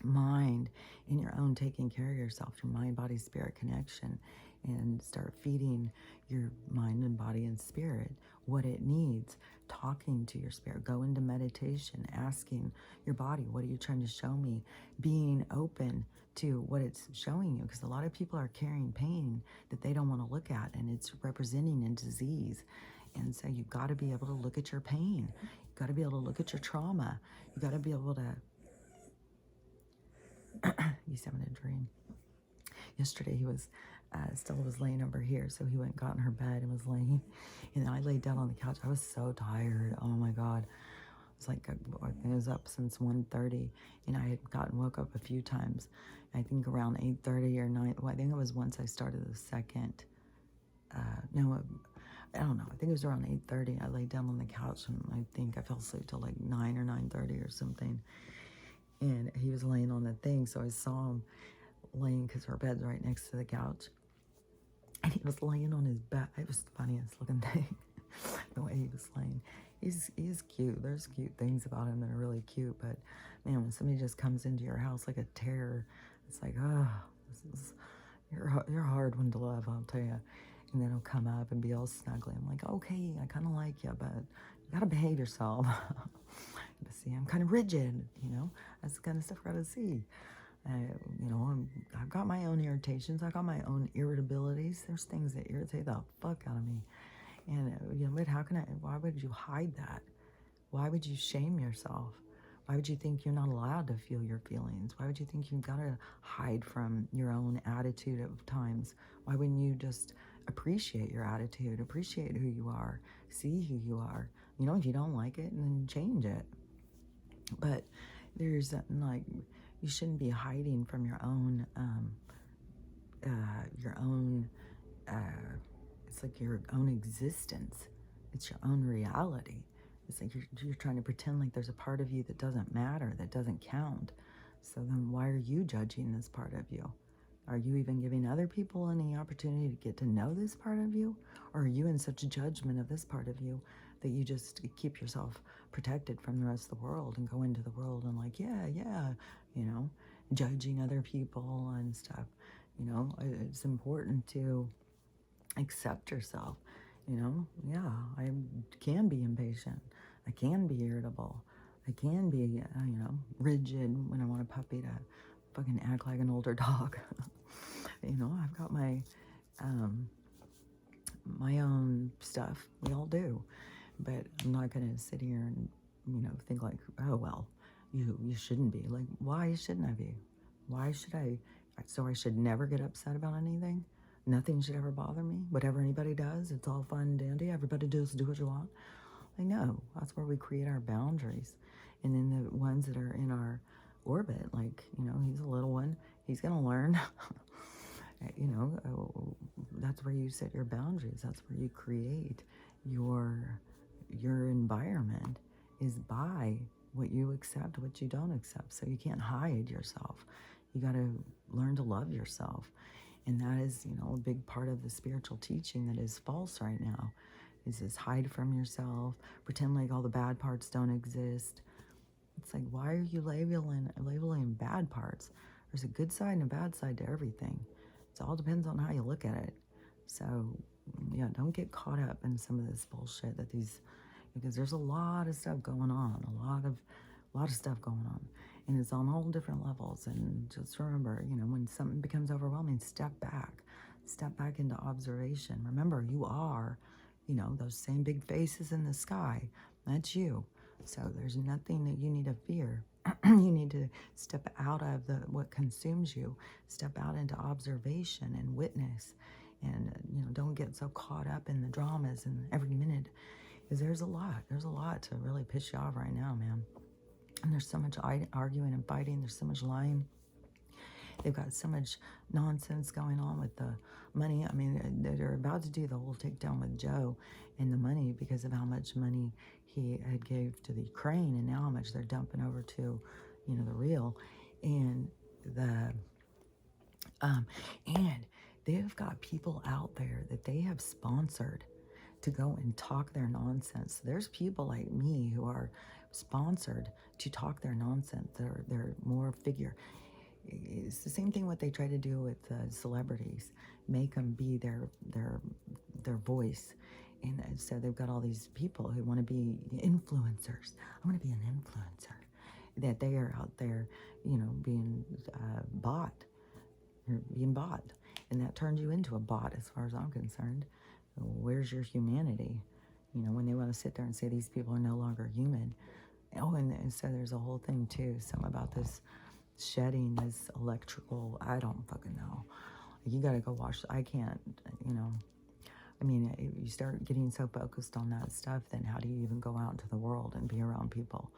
mind and your own taking care of yourself, your mind, body, spirit connection, and start feeding your mind and body and spirit what it needs, talking to your spirit, go into meditation, asking your body, what are you trying to show me, being open to what it's showing you, because a lot of people are carrying pain that they don't want to look at, and it's representing a disease. And so you've got to be able to look at your pain. You've got to be able to look at your trauma. You've got to be able to he's having a dream. Yesterday Stella was laying over here, so he went and got in her bed and was laying, and I laid down on the couch. I was so tired. Oh my God. It's like I was up since 1:30, and I had woke up a few times. I think around 8:30 or 9. Well, I think it was once I started the second. No, I don't know. I think it was around 8:30. I laid down on the couch, and I think I fell asleep till like 9 or 9:30 or something. And he was laying on the thing, so I saw him laying, because our bed's right next to the couch. And he was laying on his back. It was the funniest looking thing, the way he was laying. He's cute. There's cute things about him that are really cute. But, man, when somebody just comes into your house like a terror, it's like, you're a hard one to love, I'll tell you. And then he'll come up and be all snuggly. I'm like, okay, I kind of like you, but you got to behave yourself. But see, I'm kind of rigid, That's the kind of stuff I got to see. I've got my own irritations. I've got my own irritabilities. There's things that irritate the fuck out of me. And, but why would you hide that? Why would you shame yourself? Why would you think you're not allowed to feel your feelings? Why would you think you've got to hide from your own attitude at times? Why wouldn't you just appreciate your attitude, appreciate who you are, see who you are? If you don't like it, then change it. But there's you shouldn't be hiding from your own, it's like your own existence. It's your own reality. It's like you're trying to pretend like there's a part of you that doesn't matter, that doesn't count. So then why are you judging this part of you? Are you even giving other people any opportunity to get to know this part of you? Or are you in such judgment of this part of you that you just keep yourself protected from the rest of the world and go into the world and like, yeah, judging other people and stuff? It's important to accept yourself. Yeah, I can be impatient. I can be irritable. I can be, rigid when I want a puppy to fucking act like an older dog. I've got my um, my own stuff. We all do. But I'm not going to sit here and, think like, oh, well, you shouldn't be. Like, why shouldn't I be? Why should I? So I should never get upset about anything? Nothing should ever bother me? Whatever anybody does, it's all fun and dandy. Everybody just do what you want. Like, no, that's where we create our boundaries. And then the ones that are in our orbit, like, he's a little one. He's going to learn. That's where you set your boundaries. That's where you create your environment, is by what you accept, what you don't accept. So you can't hide yourself. You got to learn to love yourself. And that is, a big part of the spiritual teaching that is false right now, is this hide from yourself, pretend like all the bad parts don't exist. It's like, why are you labeling bad parts? There's a good side and a bad side to everything. It all depends on how you look at it. So, yeah, don't get caught up in some of this bullshit because there's a lot of stuff going on, a lot of stuff going on, and it's on all different levels. And just remember, when something becomes overwhelming, step back into observation. Remember, you are, those same big faces in the sky. That's you. So there's nothing that you need to fear. You need to step out of what consumes you, step out into observation and witness, and don't get so caught up in the dramas and every minute, because there's a lot to really piss you off right now, man. And there's so much arguing and fighting. There's so much lying. They've got so much nonsense going on with the money. I mean, they're about to do the whole takedown with Joe and the money because of how much money he had gave to the Ukraine, and now how much they're dumping over to, the real. And and they've got people out there that they have sponsored to go and talk their nonsense. There's people like me who are sponsored to talk their nonsense. They're more figure. It's the same thing what they try to do with celebrities, make them be their voice. And so they've got all these people who want to be influencers. I want to be an influencer. That they are out there, being bought. You're being bought. And that turns you into a bot as far as I'm concerned. Where's your humanity? When they want to sit there and say these people are no longer human. Oh, and so there's a whole thing too. Something about this shedding, this electrical, I don't fucking know. You got to go watch. I can't, I mean, if you start getting so focused on that stuff, then how do you even go out into the world and be around people?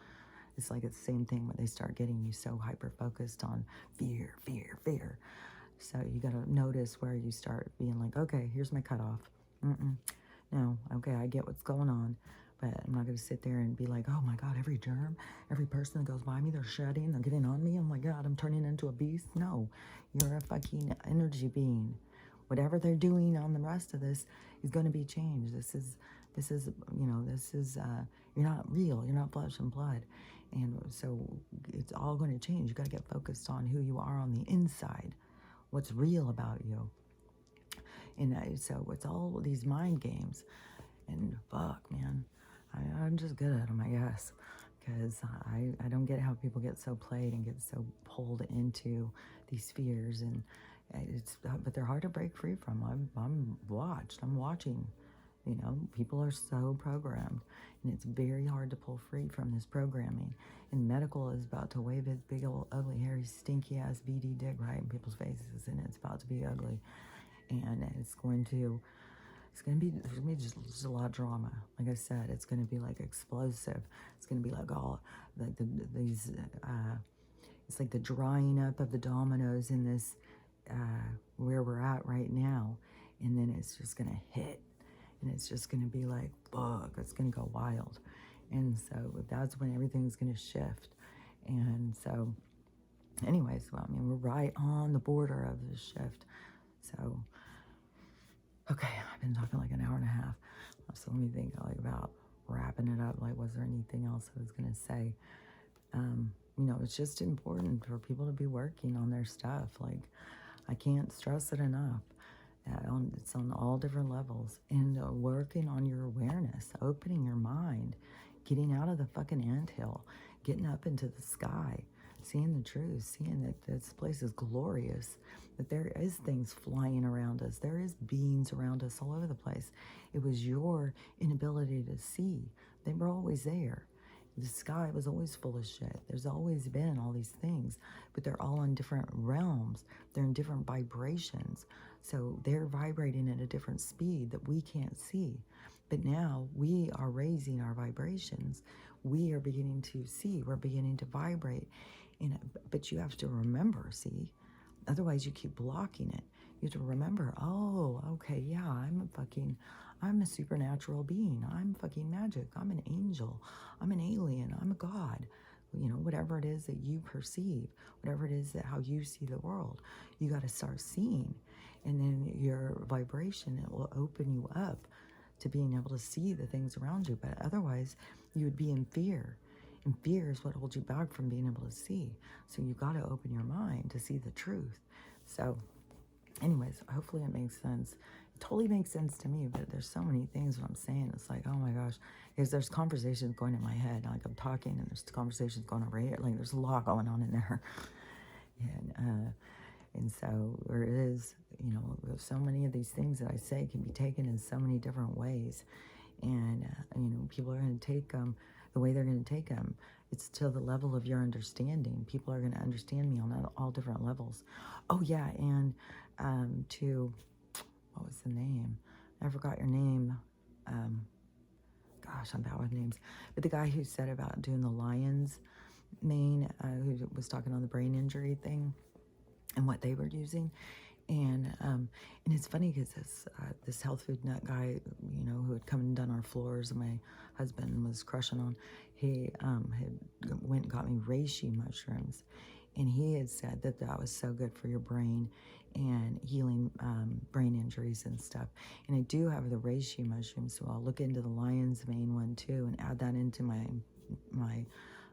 It's like it's the same thing when they start getting you so hyper-focused on fear. So you got to notice where you start being like, okay, here's my cutoff. No, okay, I get what's going on, but I'm not going to sit there and be like, oh my God, every germ, every person that goes by me, they're shedding, they're getting on me. Oh my God, I'm turning into a beast. No, you're a fucking energy being. Whatever they're doing on the rest of this is going to be changed. This is, you're not real. You're not flesh and blood. And so it's all going to change. You got to get focused on who you are on the inside, what's real about you. And so it's all these mind games. And fuck, man, I'm just good at them, I guess. Because I don't get how people get so played and get so pulled into these fears. And but they're hard to break free from. I'm watching. People are so programmed, and it's very hard to pull free from this programming. And medical is about to wave its big old ugly hairy stinky ass BD dick right in people's faces, and it's about to be ugly. And there's going to be just a lot of drama. Like I said, it's going to be like explosive. It's going to be like all like these. It's like the drying up of the dominoes in this where we're at right now, and then it's just going to hit, and it's just going to be like fuck. It's going to go wild, and so that's when everything's going to shift. And so, anyways, well, I mean, we're right on the border of the shift. So, okay, I've been talking like an hour and a half. So let me think like about wrapping it up. Like, was there anything else I was gonna say? It's just important for people to be working on their stuff. Like, I can't stress it enough. It's on all different levels. And working on your awareness, opening your mind, getting out of the fucking anthill, getting up into the sky, seeing the truth, seeing that this place is glorious. that there is things flying around us. There is beings around us all over the place. It was your inability to see. They were always there. The sky was always full of shit. There's always been all these things, but they're all in different realms. They're in different vibrations. So they're vibrating at a different speed that we can't see. But now we are raising our vibrations. We are beginning to see. We're beginning to vibrate. But you have to remember, see? Otherwise, you keep blocking it. You have to remember, oh, okay, yeah, I'm a supernatural being. I'm fucking magic. I'm an angel. I'm an alien. I'm a god. You know, whatever it is that you perceive, whatever it is that how you see the world, you got to start seeing. And then your vibration, it will open you up to being able to see the things around you. But otherwise, you would be in fear. And fear is what holds you back from being able to see. So you got to open your mind to see the truth. So anyways, hopefully it makes sense. It totally makes sense to me, but there's so many things what I'm saying. It's like, oh my gosh, because there's conversations going in my head. Like I'm talking and there's conversations going over here. Like there's a lot going on in there. And so there is, you know, so many of these things that I say can be taken in so many different ways. And, you know, people are going to take them the way they're going to take them. It's to the level of your understanding. People are going to understand me on all different levels. Oh, yeah, and what was the name? I forgot your name. Gosh, I'm bad with names. But the guy who said about doing the lion's mane, who was talking on the brain injury thing and what they were using. And it's funny because this health food nut guy, you know, who had come and done our floors and my husband was crushing on, he had went and got me reishi mushrooms. And he had said that that was so good for your brain and healing brain injuries and stuff. And I do have the reishi mushrooms, so I'll look into the lion's mane one too and add that into my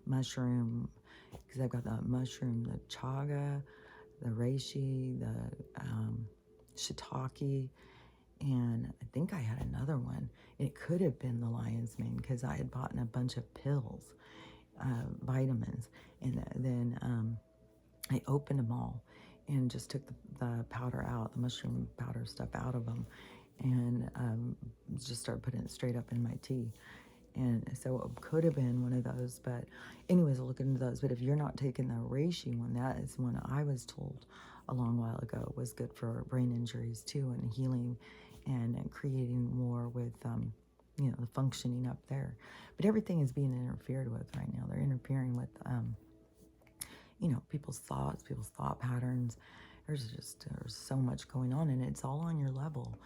mushroom, because I've got the mushroom, the chaga, the reishi, the shiitake, and I think I had another one. It could have been the lion's mane because I had bought in a bunch of pills, vitamins, and then I opened them all and just took the powder out, the mushroom powder stuff out of them, and just started putting it straight up in my tea. And so it could have been one of those, but anyways, I'll look into those. But if you're not taking the reishi one, that is one I was told a long while ago was good for brain injuries too, and healing and creating more with, you know, the functioning up there. But everything is being interfered with right now. They're interfering with, you know, people's thoughts, people's thought patterns. There's so much going on, and it's all on your level.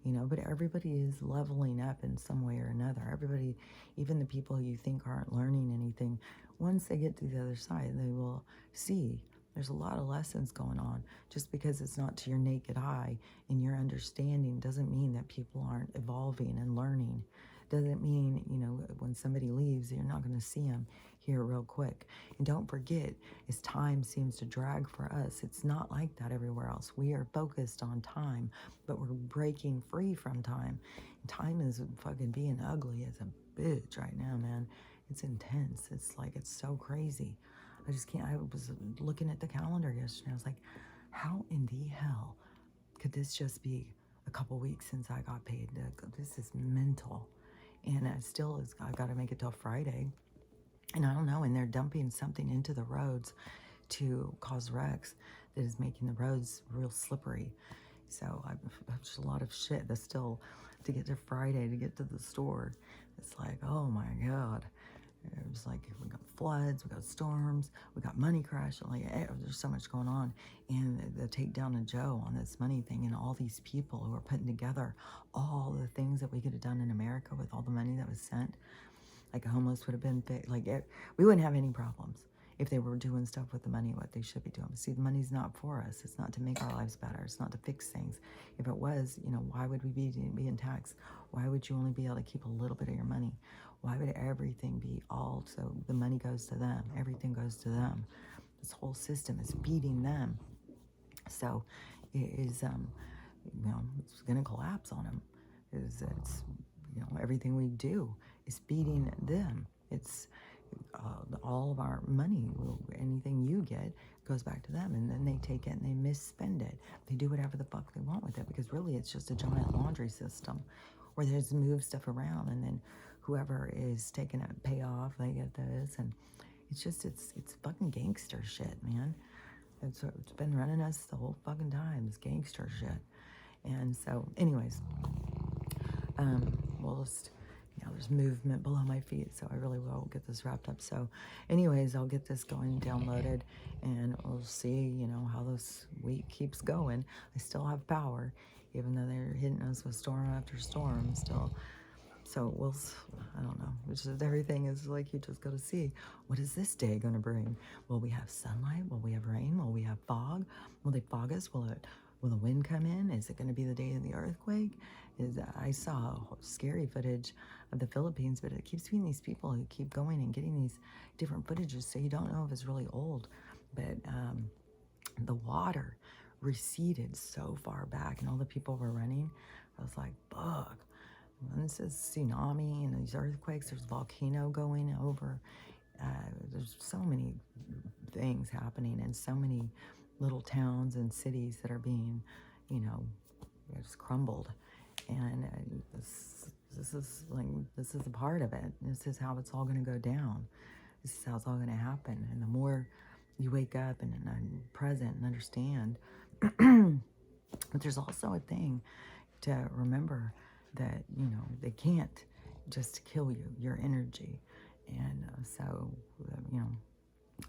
You know, but everybody is leveling up in some way or another. Everybody, even the people you think aren't learning anything, once they get to the other side, they will see there's a lot of lessons going on. Just because it's not to your naked eye and your understanding doesn't mean that people aren't evolving and learning. Doesn't mean, you know, when somebody leaves, you're not going to see them here real quick. And don't forget, as time seems to drag for us, it's not like that everywhere else. We are focused on time, but we're breaking free from time. And time is fucking being ugly as a bitch right now, man. It's intense. It's like, it's so crazy. I just can't. I was looking at the calendar yesterday. I was like, how in the hell could this just be a couple weeks since I got paid? This is mental. And I got to make it till Friday. And I don't know, and they're dumping something into the roads to cause wrecks that is making the roads real slippery. So I've just a lot of shit that's still to get to Friday, to get to the store. It's like, oh my God. It's like, we got floods, we got storms, we got money crashing, like there's so much going on. And the takedown of Joe on this money thing, and all these people who are putting together all the things that we could have done in America with all the money that was sent. Like homeless would have been fixed. Like we wouldn't have any problems if they were doing stuff with the money, what they should be doing. See, the money's not for us. It's not to make our lives better. It's not to fix things. If it was, you know, why would we be in tax? Why would you only be able to keep a little bit of your money? Why would everything be all, so the money goes to them, everything goes to them? This whole system is beating them. So it is, you know, it's going to collapse on them. It's, you know, everything we do is beating them. It's all of our money, anything you get, goes back to them, and then they take it and they misspend it. They do whatever the fuck they want with it, because really it's just a giant laundry system where they just move stuff around, and then whoever is taking a payoff, they get this, and it's just, it's fucking gangster shit, man. It's been running us the whole fucking time. It's gangster shit. And so, anyways, we'll just, there's movement below my feet, so I really will get this wrapped up. So, anyways, I'll get this going, downloaded, and we'll see, how this week keeps going. I still have power, even though they're hitting us with storm after storm still. So I don't know. It's just, everything is like, you just got to see, what is this day going to bring? Will we have sunlight? Will we have rain? Will we have fog? Will they fog us? Will the wind come in? Is it going to be the day of the earthquake? I saw scary footage of the Philippines, but it keeps being these people who keep going and getting these different footages, so you don't know if it's really old. But the water receded so far back, and all the people were running. I was like, fuck. And this is tsunami and these earthquakes. There's a volcano going over. There's so many things happening, and so many little towns and cities that are being, just crumbled. And this is a part of it. This is how it's all going to go down. This is how it's all going to happen. And the more you wake up and present and understand, but there's also a thing to remember, that, they can't just kill you, your energy. And so,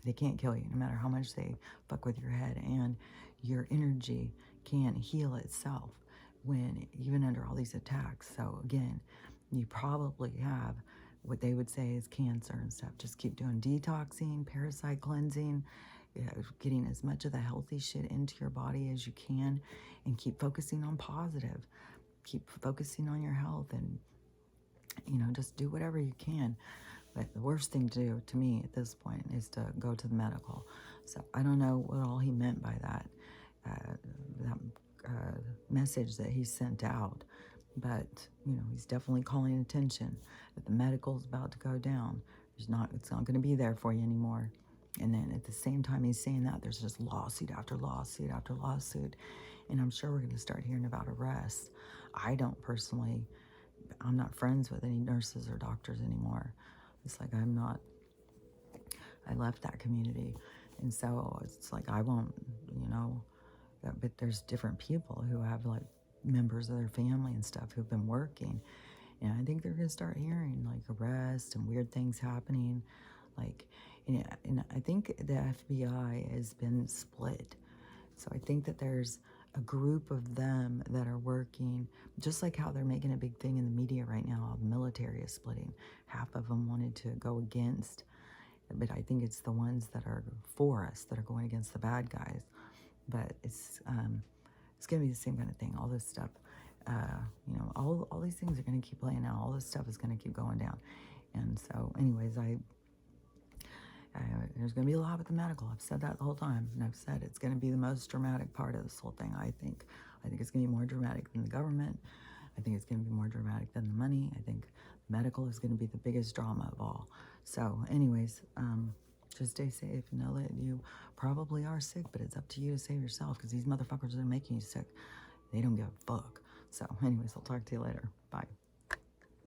they can't kill you, no matter how much they fuck with your head. And your energy can heal itself even under all these attacks. So again, you probably have what they would say is cancer and stuff. Just keep doing detoxing, parasite cleansing, getting as much of the healthy shit into your body as you can, and keep focusing on positive. Keep focusing on your health, and, just do whatever you can. But the worst thing to do, to me, at this point, is to go to the medical. So I don't know what all he meant by that, message that he sent out. But, he's definitely calling attention that the medical is about to go down. It's not going to be there for you anymore. And then at the same time he's saying that, there's just lawsuit after lawsuit after lawsuit. And I'm sure we're going to start hearing about arrests. I'm not friends with any nurses or doctors anymore. It's like I left that community. And so it's like, I won't, but there's different people who have like members of their family and stuff who've been working. And I think they're going to start hearing like arrests and weird things happening. Like, and I think the FBI has been split. So I think that there's a group of them that are working, just like how they're making a big thing in the media right now. The military is splitting. Half of them wanted to go against, but I think it's the ones that are for us that are going against the bad guys. But it's going to be the same kind of thing. All this stuff, all these things are going to keep playing out. All this stuff is going to keep going down. And so, anyways, there's going to be a lot with the medical. I've said that the whole time, and I've said it's going to be the most dramatic part of this whole thing. I think it's going to be more dramatic than the government. I think it's going to be more dramatic than the money. I think medical is going to be the biggest drama of all. So, anyways, just stay safe and know that you probably are sick, but it's up to you to save yourself, because these motherfuckers are making you sick. They don't give a fuck. So, anyways, I'll talk to you later. Bye.